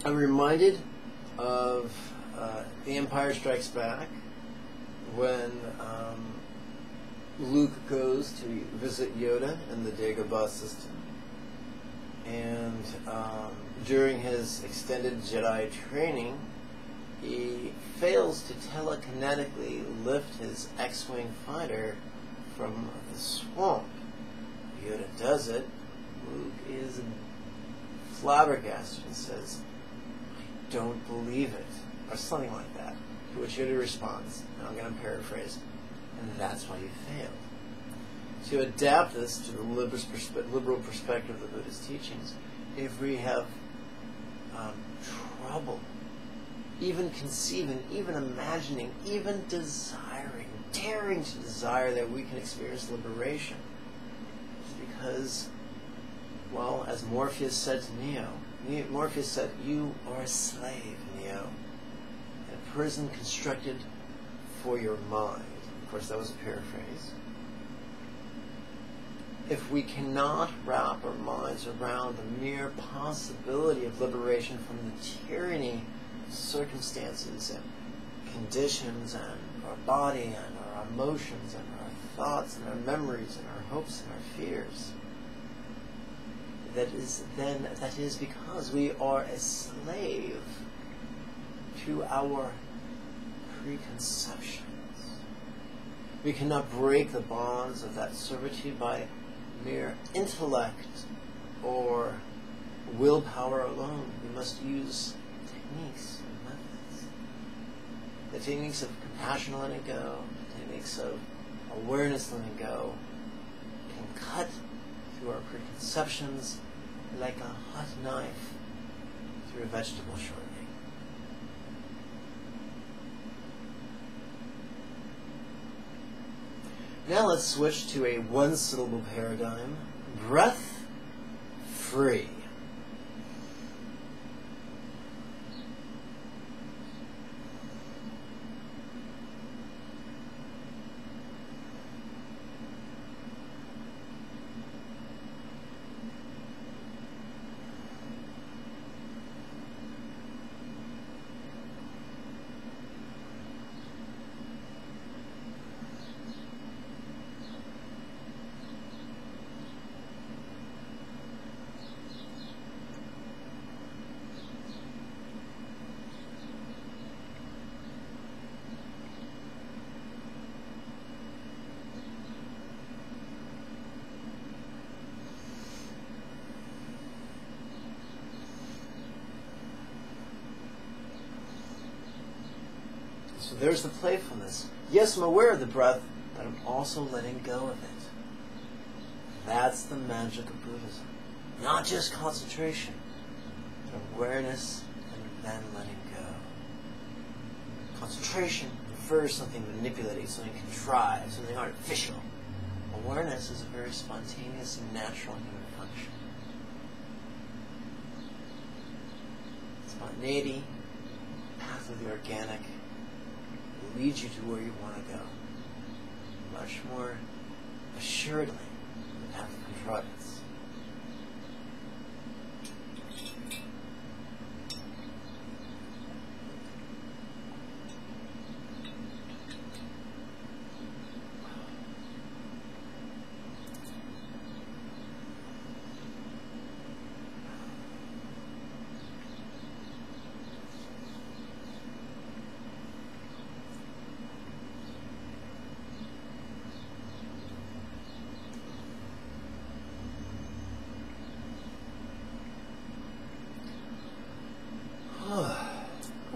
I'm reminded of The Empire Strikes Back, when Luke goes to visit Yoda in the Dagobah system, and during his extended Jedi training, he fails to telekinetically lift his X-Wing fighter from the swamp. Yoda does it. Luke is flabbergasted and says, "I don't believe it," or something like that. To which Yoda responds, and I'm going to paraphrase, "And that's why you failed." To adapt this to the liberal perspective of the Buddhist teachings, if we have trouble even conceiving, even imagining, even desiring, daring to desire that we can experience liberation, it's because, well, as Morpheus said to Neo, Morpheus said, "You are a slave, Neo, in a prison constructed for your mind." Of course, that was a paraphrase. If we cannot wrap our minds around the mere possibility of liberation from the tyranny of circumstances and conditions and our body and our emotions and our thoughts and our memories and our hopes and our fears, that is because we are a slave to our preconceptions. We cannot break the bonds of that servitude by mere intellect or willpower alone. We must use techniques and methods. The techniques of compassion letting go, the techniques of awareness letting go, can cut through our preconceptions like a hot knife through a vegetable shortening. Now let's switch to a one-syllable paradigm. Breath free. So there's the playfulness. Yes, I'm aware of the breath, but I'm also letting go of it. That's the magic of Buddhism. Not just concentration, but awareness and then letting go. Concentration refers to something manipulated, something contrived, something artificial. Awareness is a very spontaneous and natural human function. Spontaneity, path of the organic, will lead you to where you want to go. Much more assuredly than the path of contrivance.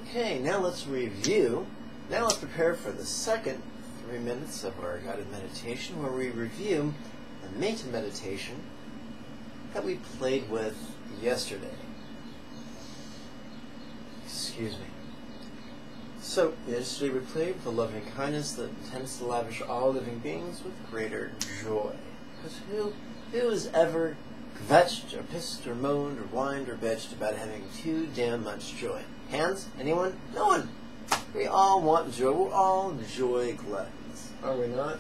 Okay, now let's review. Now let's prepare for the second 3 minutes of our guided meditation, where we review the metta meditation that we played with yesterday. Excuse me. So, yesterday we played with the loving kindness that intends to lavish all living beings with greater joy. Because who has ever kvetched or pissed or moaned or whined or bitched about having too damn much joy? Hands? Anyone? No one. We all want joy. We're all joy gluttons, are we not?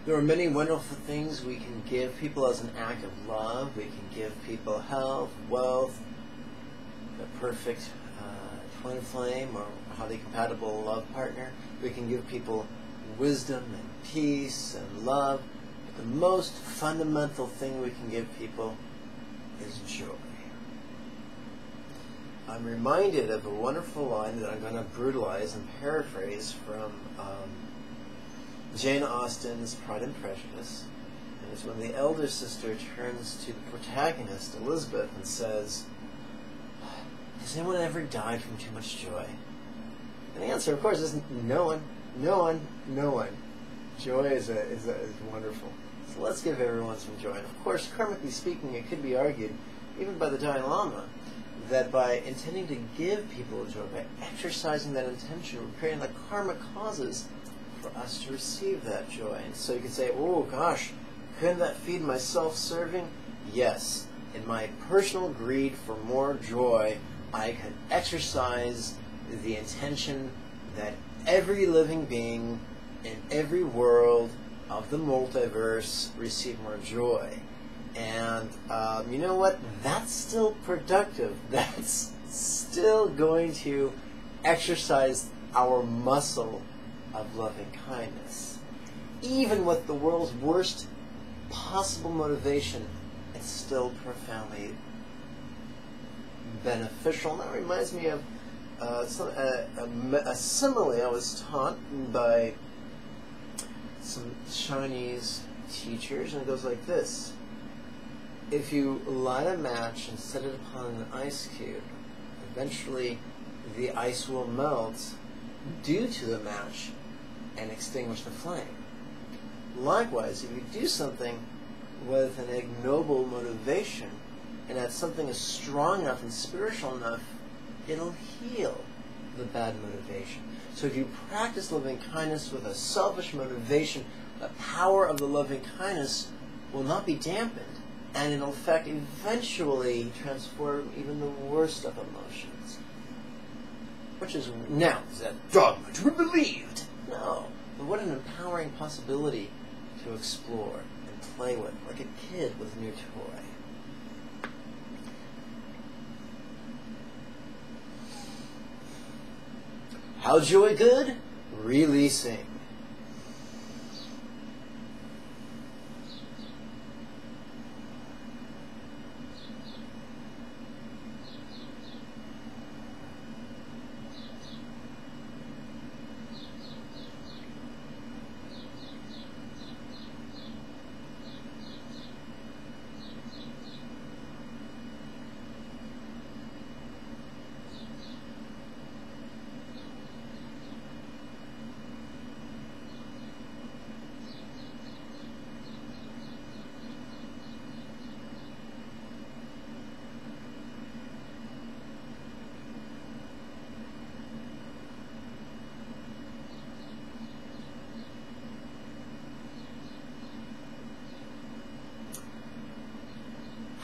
There are many wonderful things we can give people as an act of love. We can give people health, wealth, the perfect twin flame or highly compatible love partner. We can give people wisdom and peace and love. But the most fundamental thing we can give people is joy. I'm reminded of a wonderful line that I'm going to brutalize and paraphrase from Jane Austen's Pride and Prejudice. And it's when the elder sister turns to the protagonist, Elizabeth, and says, "Has anyone ever died from too much joy?" And the answer, of course, is no one. No one. No one. Joy is wonderful. So let's give everyone some joy. And of course, karmically speaking, it could be argued, even by the Dalai Lama, that by intending to give people joy, by exercising that intention, we're creating the karmic causes for us to receive that joy. And so you could say, oh gosh, couldn't that feed my self-serving? Yes. In my personal greed for more joy, I can exercise the intention that every living being in every world of the multiverse receive more joy. And you know what? That's still productive. That's still going to exercise our muscle of loving kindness. Even with the world's worst possible motivation, it's still profoundly beneficial. And that reminds me of a simile I was taught by some Chinese teachers, and it goes like this. If you light a match and set it upon an ice cube, eventually the ice will melt due to the match and extinguish the flame. Likewise, if you do something with an ignoble motivation, and that something is strong enough and spiritual enough, it'll heal the bad motivation. So if you practice loving kindness with a selfish motivation, the power of the loving kindness will not be dampened, and it'll, in fact, eventually transform even the worst of emotions. Which is, now, is that dogma to be believed? No. But what an empowering possibility to explore and play with, like a kid with a new toy. How joy good? Releasing.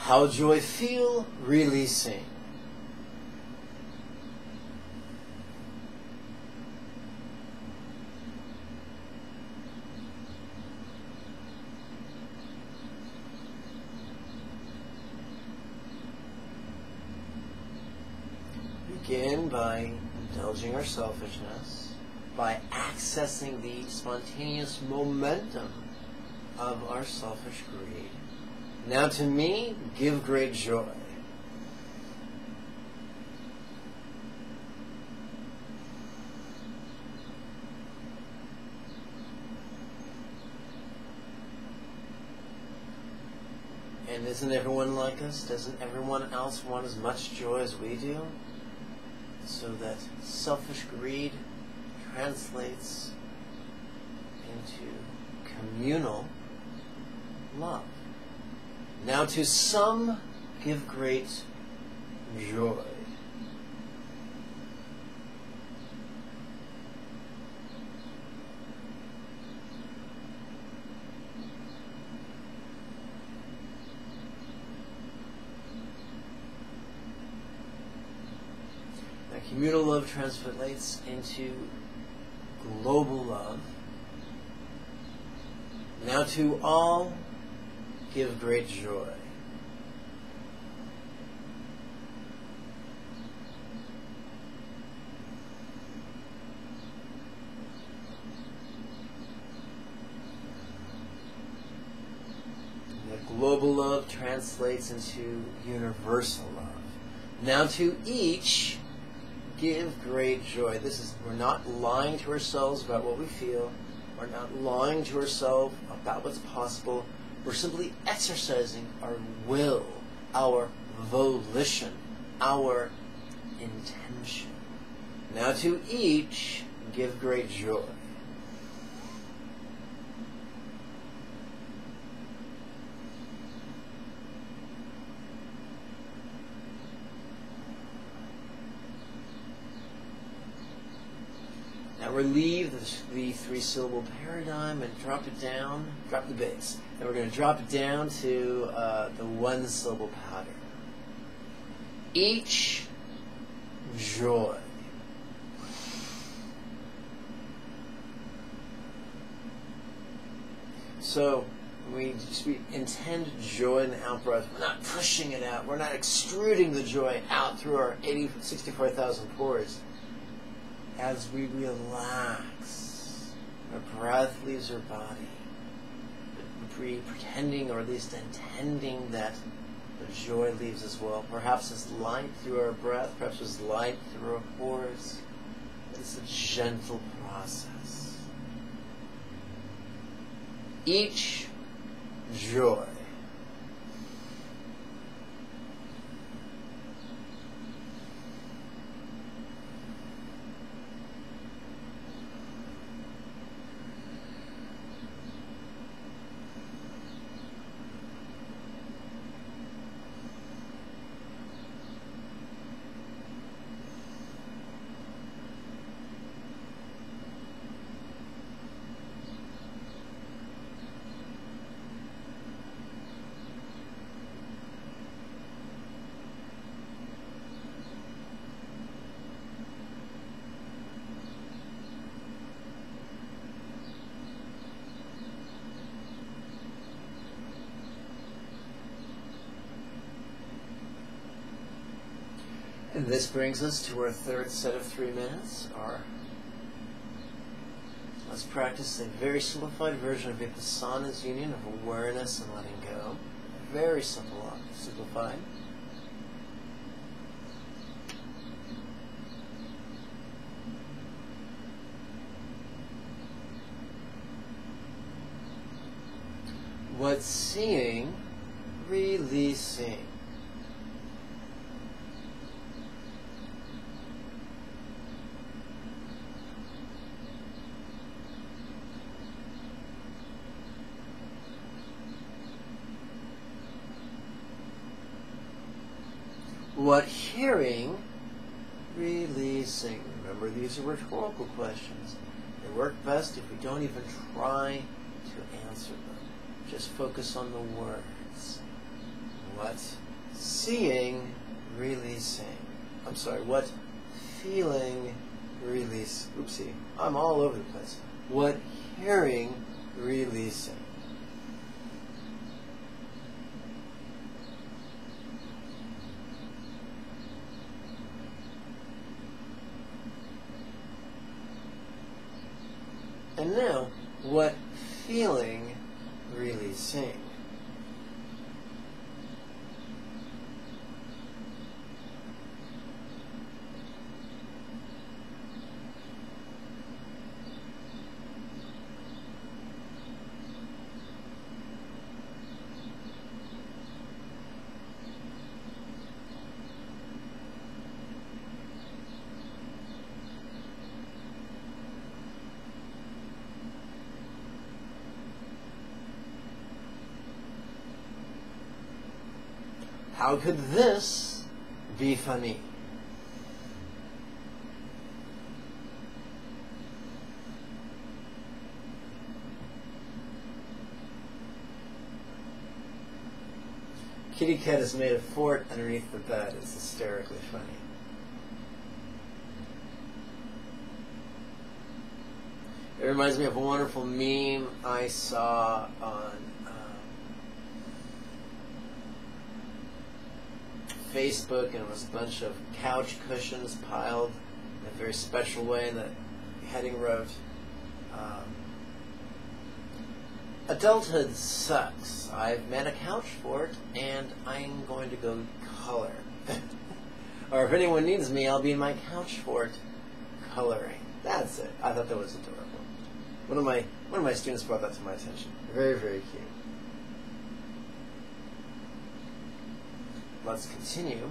How joy feel? Releasing. Begin by indulging our selfishness, by accessing the spontaneous momentum of our selfish greed. Now to me, give great joy. And isn't everyone like us? Doesn't everyone else want as much joy as we do? So that selfish greed translates into communal love. Now to some, give great joy. Now communal love translates into global love. Now to all, give great joy. Global love translates into universal love. Now to each, give great joy. We're not lying to ourselves about what we feel. We're not lying to ourselves about what's possible. We're simply exercising our will, our volition, our intention. Now to each, give great joy. Now relieve the three-syllable paradigm and drop it down, drop the bass. And we're going to drop it down to the one-syllable pattern. Each joy. So we intend joy in the out-breath. We're not pushing it out. We're not extruding the joy out through our 64,000 pores. As we relax, our breath leaves our body, pretending or at least intending that the joy leaves as well. Perhaps it's light through our breath, perhaps it's light through our pores. It's a gentle process. Each joy. And this brings us to our third set of 3 minutes. Let's practice a very simplified version of Vipassana's union of awareness and letting go. Very simplified. What's seeing, releasing. What hearing, releasing. Remember, these are rhetorical questions. They work best if we don't even try to answer them. Just focus on the words. What seeing, releasing. I'm sorry, what feeling, release. Oopsie, I'm all over the place. What hearing, releasing. And now, what feeling, releasing. How could this be funny? Kitty Cat has made a fort underneath the bed. It's hysterically funny. reminds me of a wonderful meme I saw on Facebook, and it was a bunch of couch cushions piled in a very special way, and the heading wrote, "Adulthood sucks. I've met a couch for it, and I'm going to go color." Or if anyone needs me, I'll be in my couch fort coloring. That's it. I thought that was adorable. One of my students brought that to my attention. Very, very cute. Let's continue.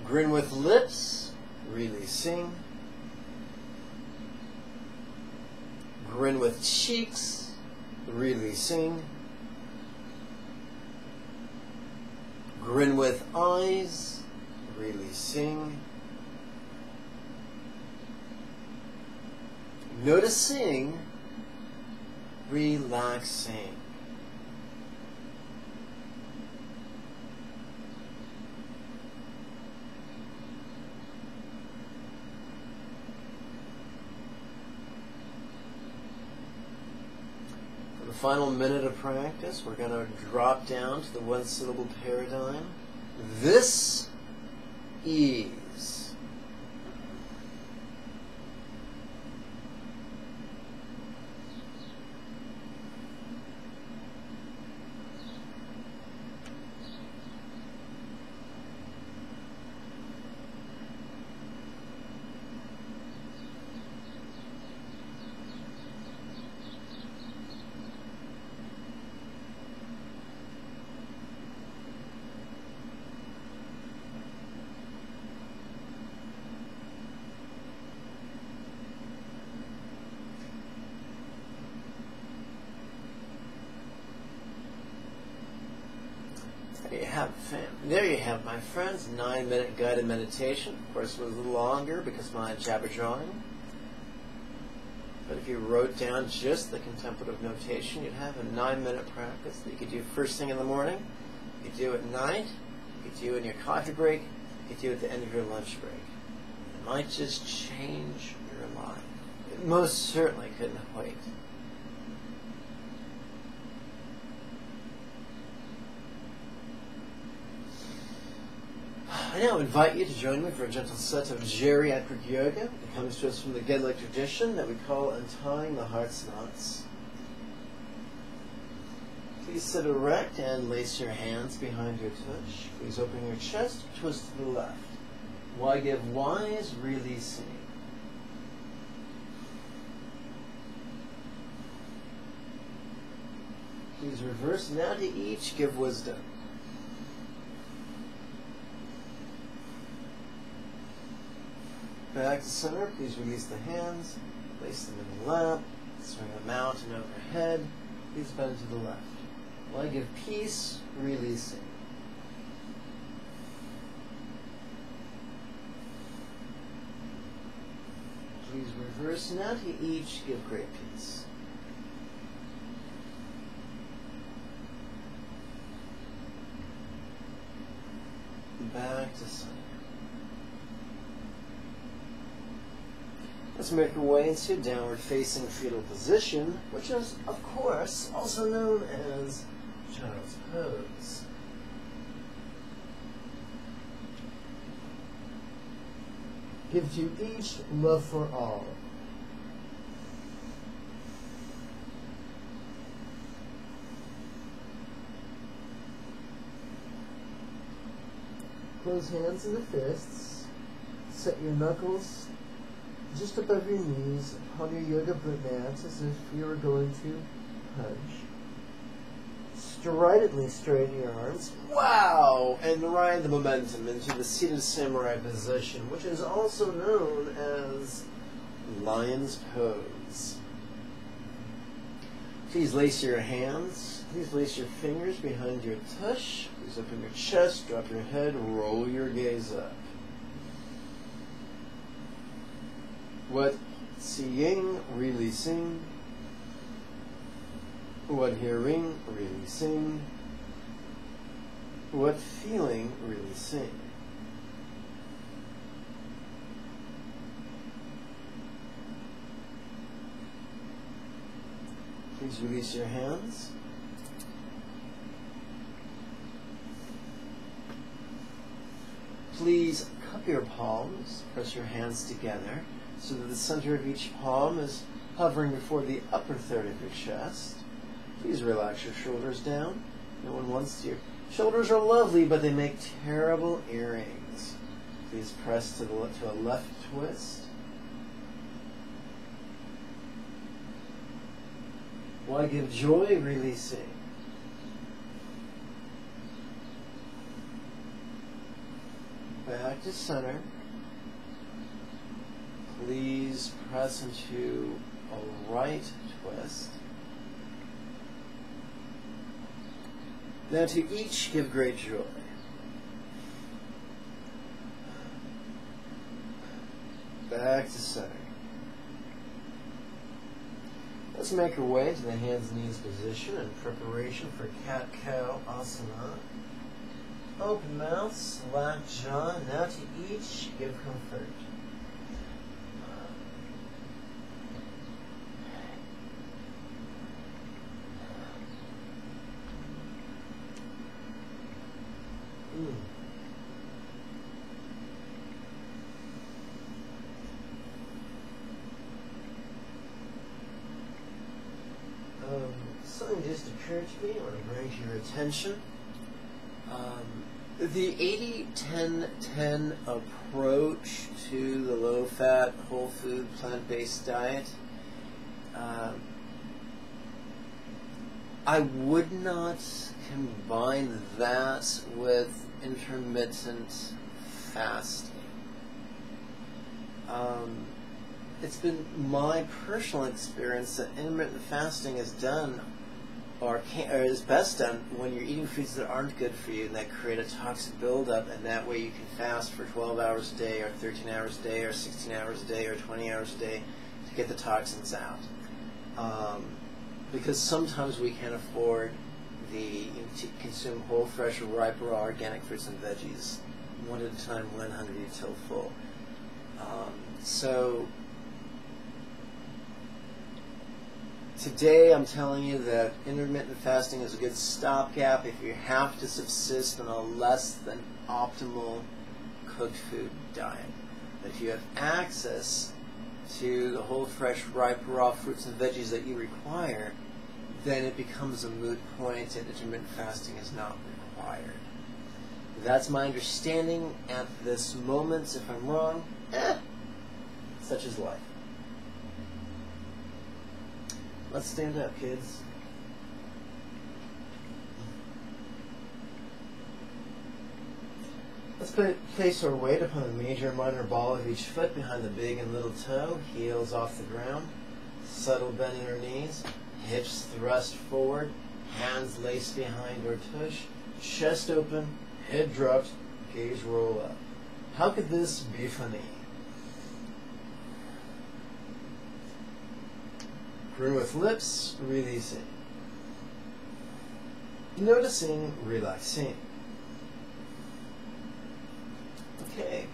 Grin with lips, releasing. Grin with cheeks, releasing. Grin with eyes, releasing. Noticing, relaxing. For the final minute of practice, we're going to drop down to the one-syllable paradigm. This ease. There you have, my friends, 9-minute guided meditation. Of course, it was a little longer because of my jabber drawing. But if you wrote down just the contemplative notation, you'd have a 9-minute practice that you could do first thing in the morning, you could do at night, you could do in your coffee break, you could do at the end of your lunch break. It might just change your life. It most certainly couldn't wait. I now invite you to join me for a gentle set of geriatric yoga that comes to us from the Gedlik tradition that we call untying the heart's knots. Please sit erect and lace your hands behind your tush. Please open your chest, twist to the left. Why give wise, releasing. Please reverse now to each, give wisdom. Back to center, please release the hands, place them in the lap, swing them out and overhead, please bend to the left. While I give peace, releasing. Please reverse now to each, give great peace. Back to center. Let's make our way into downward facing fetal position, which is, of course, also known as child's pose. Give to each, love for all. Close hands into fists. Set your knuckles just above your knees upon your yoga mats as if you were going to punch. Stridently straighten your arms. Wow! And ride the momentum into the seated samurai position, which is also known as lion's pose. Please lace your hands. Please lace your fingers behind your tush. Please open your chest, drop your head, roll your gaze up. What seeing, releasing. What hearing, releasing. What feeling, releasing. Please release your hands. Please cup your palms, press your hands together so that the center of each palm is hovering before the upper third of your chest. Please relax your shoulders down. No one wants to. Your shoulders are lovely, but they make terrible earrings. Please press to a left twist. Why give joy? Releasing. Back to center. Please press into a right twist. Now to each give great joy. Back to center. Let's make our way to the hands and knees position in preparation for cat-cow asana. Open mouth, slack jaw. Now to each give comfort. Something just occurred to me I want to bring to your attention. The 80-10-10 approach to the low-fat, whole food, plant-based diet, I would not combine that with intermittent fasting. It's been my personal experience that intermittent fasting is done or is best done when you're eating foods that aren't good for you and that create a toxic buildup, and that way you can fast for 12 hours a day or 13 hours a day or 16 hours a day or 20 hours a day to get the toxins out. Because sometimes we can't afford to consume whole, fresh, ripe, raw, organic fruits and veggies one at a time when hungry till full. So today I'm telling you that intermittent fasting is a good stopgap if you have to subsist on a less than optimal cooked food diet. But if you have access to the whole, fresh, ripe, raw fruits and veggies that you require, then it becomes a moot point and intermittent fasting is not required. That's my understanding at this moment. If I'm wrong, such is life. Let's stand up, kids. Let's place our weight upon the major and minor ball of each foot behind the big and little toe, heels off the ground, subtle bend in our knees, hips thrust forward, hands laced behind our tush, chest open, head dropped, gaze roll up. How could this be funny? Grin with lips, releasing. Noticing, relaxing. Okay.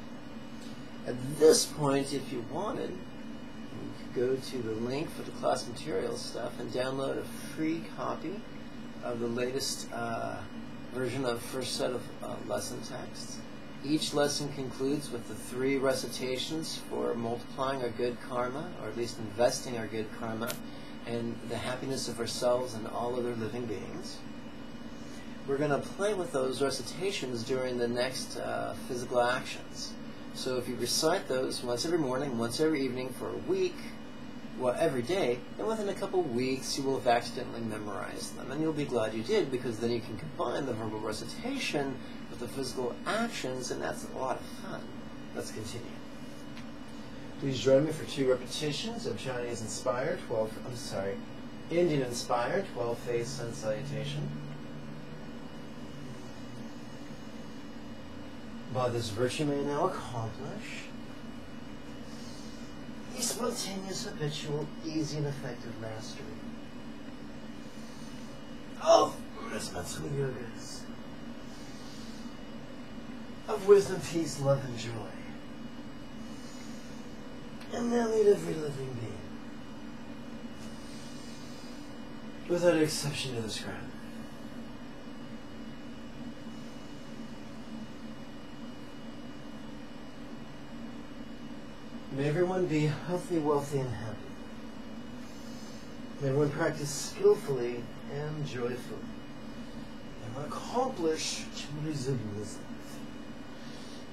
At this point, if you wanted, you could go to the link for the class materials stuff and download a free copy of the latest version of first set of lesson texts. Each lesson concludes with the 3 recitations for multiplying our good karma, or at least investing our good karma, and the happiness of ourselves and all other living beings. We're going to play with those recitations during the next physical actions. So if you recite those once every morning, once every evening for a week, well, every day, then within a couple weeks you will have accidentally memorized them. And you'll be glad you did, because then you can combine the verbal recitation with the physical actions, and that's a lot of fun. Let's continue. Please join me for 2 repetitions of Chinese inspired, Indian inspired 12-phase sun salutation. By this virtue may now accomplish a spontaneous, habitual, easy, and effective mastery of Buddhist mental yogas, of wisdom, peace, love, and joy, and now lead every living being without exception to this crowd. May everyone be healthy, wealthy, and happy. May everyone practice skillfully and joyfully, and accomplish joys of this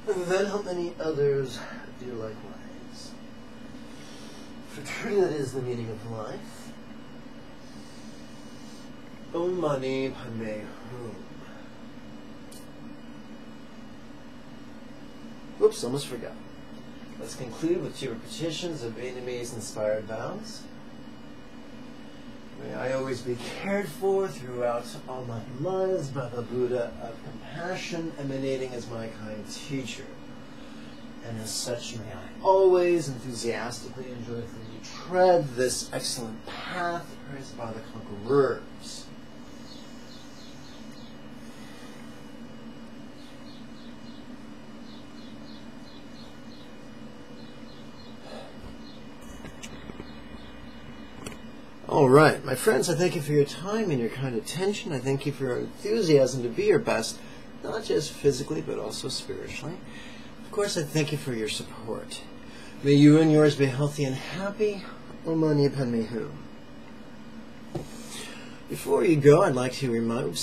life, and then help many others do likewise. For truly that is the meaning of life. Om Mani Padme Hum. Whoops, almost forgot. Let's conclude with 2 repetitions of Vietnamese inspired vows. May I always be cared for throughout all my lives by the Buddha of compassion emanating as my kind teacher. And as such, may I always enthusiastically and joyfully tread this excellent path praised by the conquerors. All right, my friends, I thank you for your time and your kind attention. I thank you for your enthusiasm to be your best, not just physically, but also spiritually. Of course, I thank you for your support. May you and yours be healthy and happy. Om Mani Padme Hum. Before you go, I'd like to remind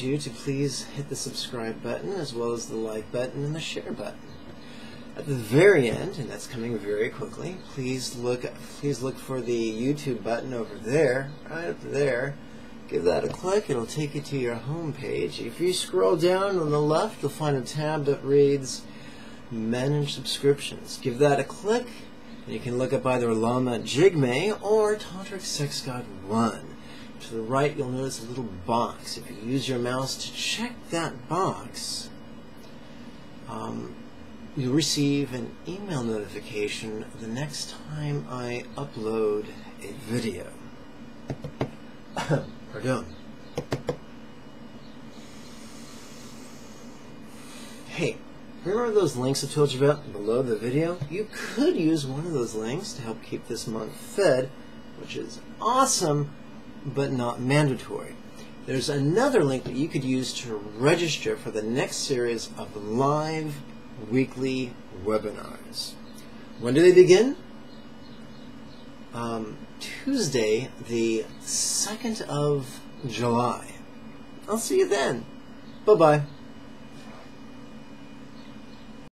you to please hit the subscribe button as well as the like button and the share button. At the very end, and that's coming very quickly, please look for the YouTube button over there, right up there. Give that a click, it'll take you to your home page. If you scroll down on the left, you'll find a tab that reads Manage Subscriptions. Give that a click, and you can look up either Lama Jigme or Tantric Sex God 1. To the right, you'll notice a little box. If you use your mouse to check that box, you'll receive an email notification the next time I upload a video. Pardon. Hey, remember those links I told you about below the video? You could use one of those links to help keep this month fed, which is awesome, but not mandatory. There's another link that you could use to register for the next series of live weekly webinars. When do they begin? Tuesday, the 2nd of July. I'll see you then. Bye-bye.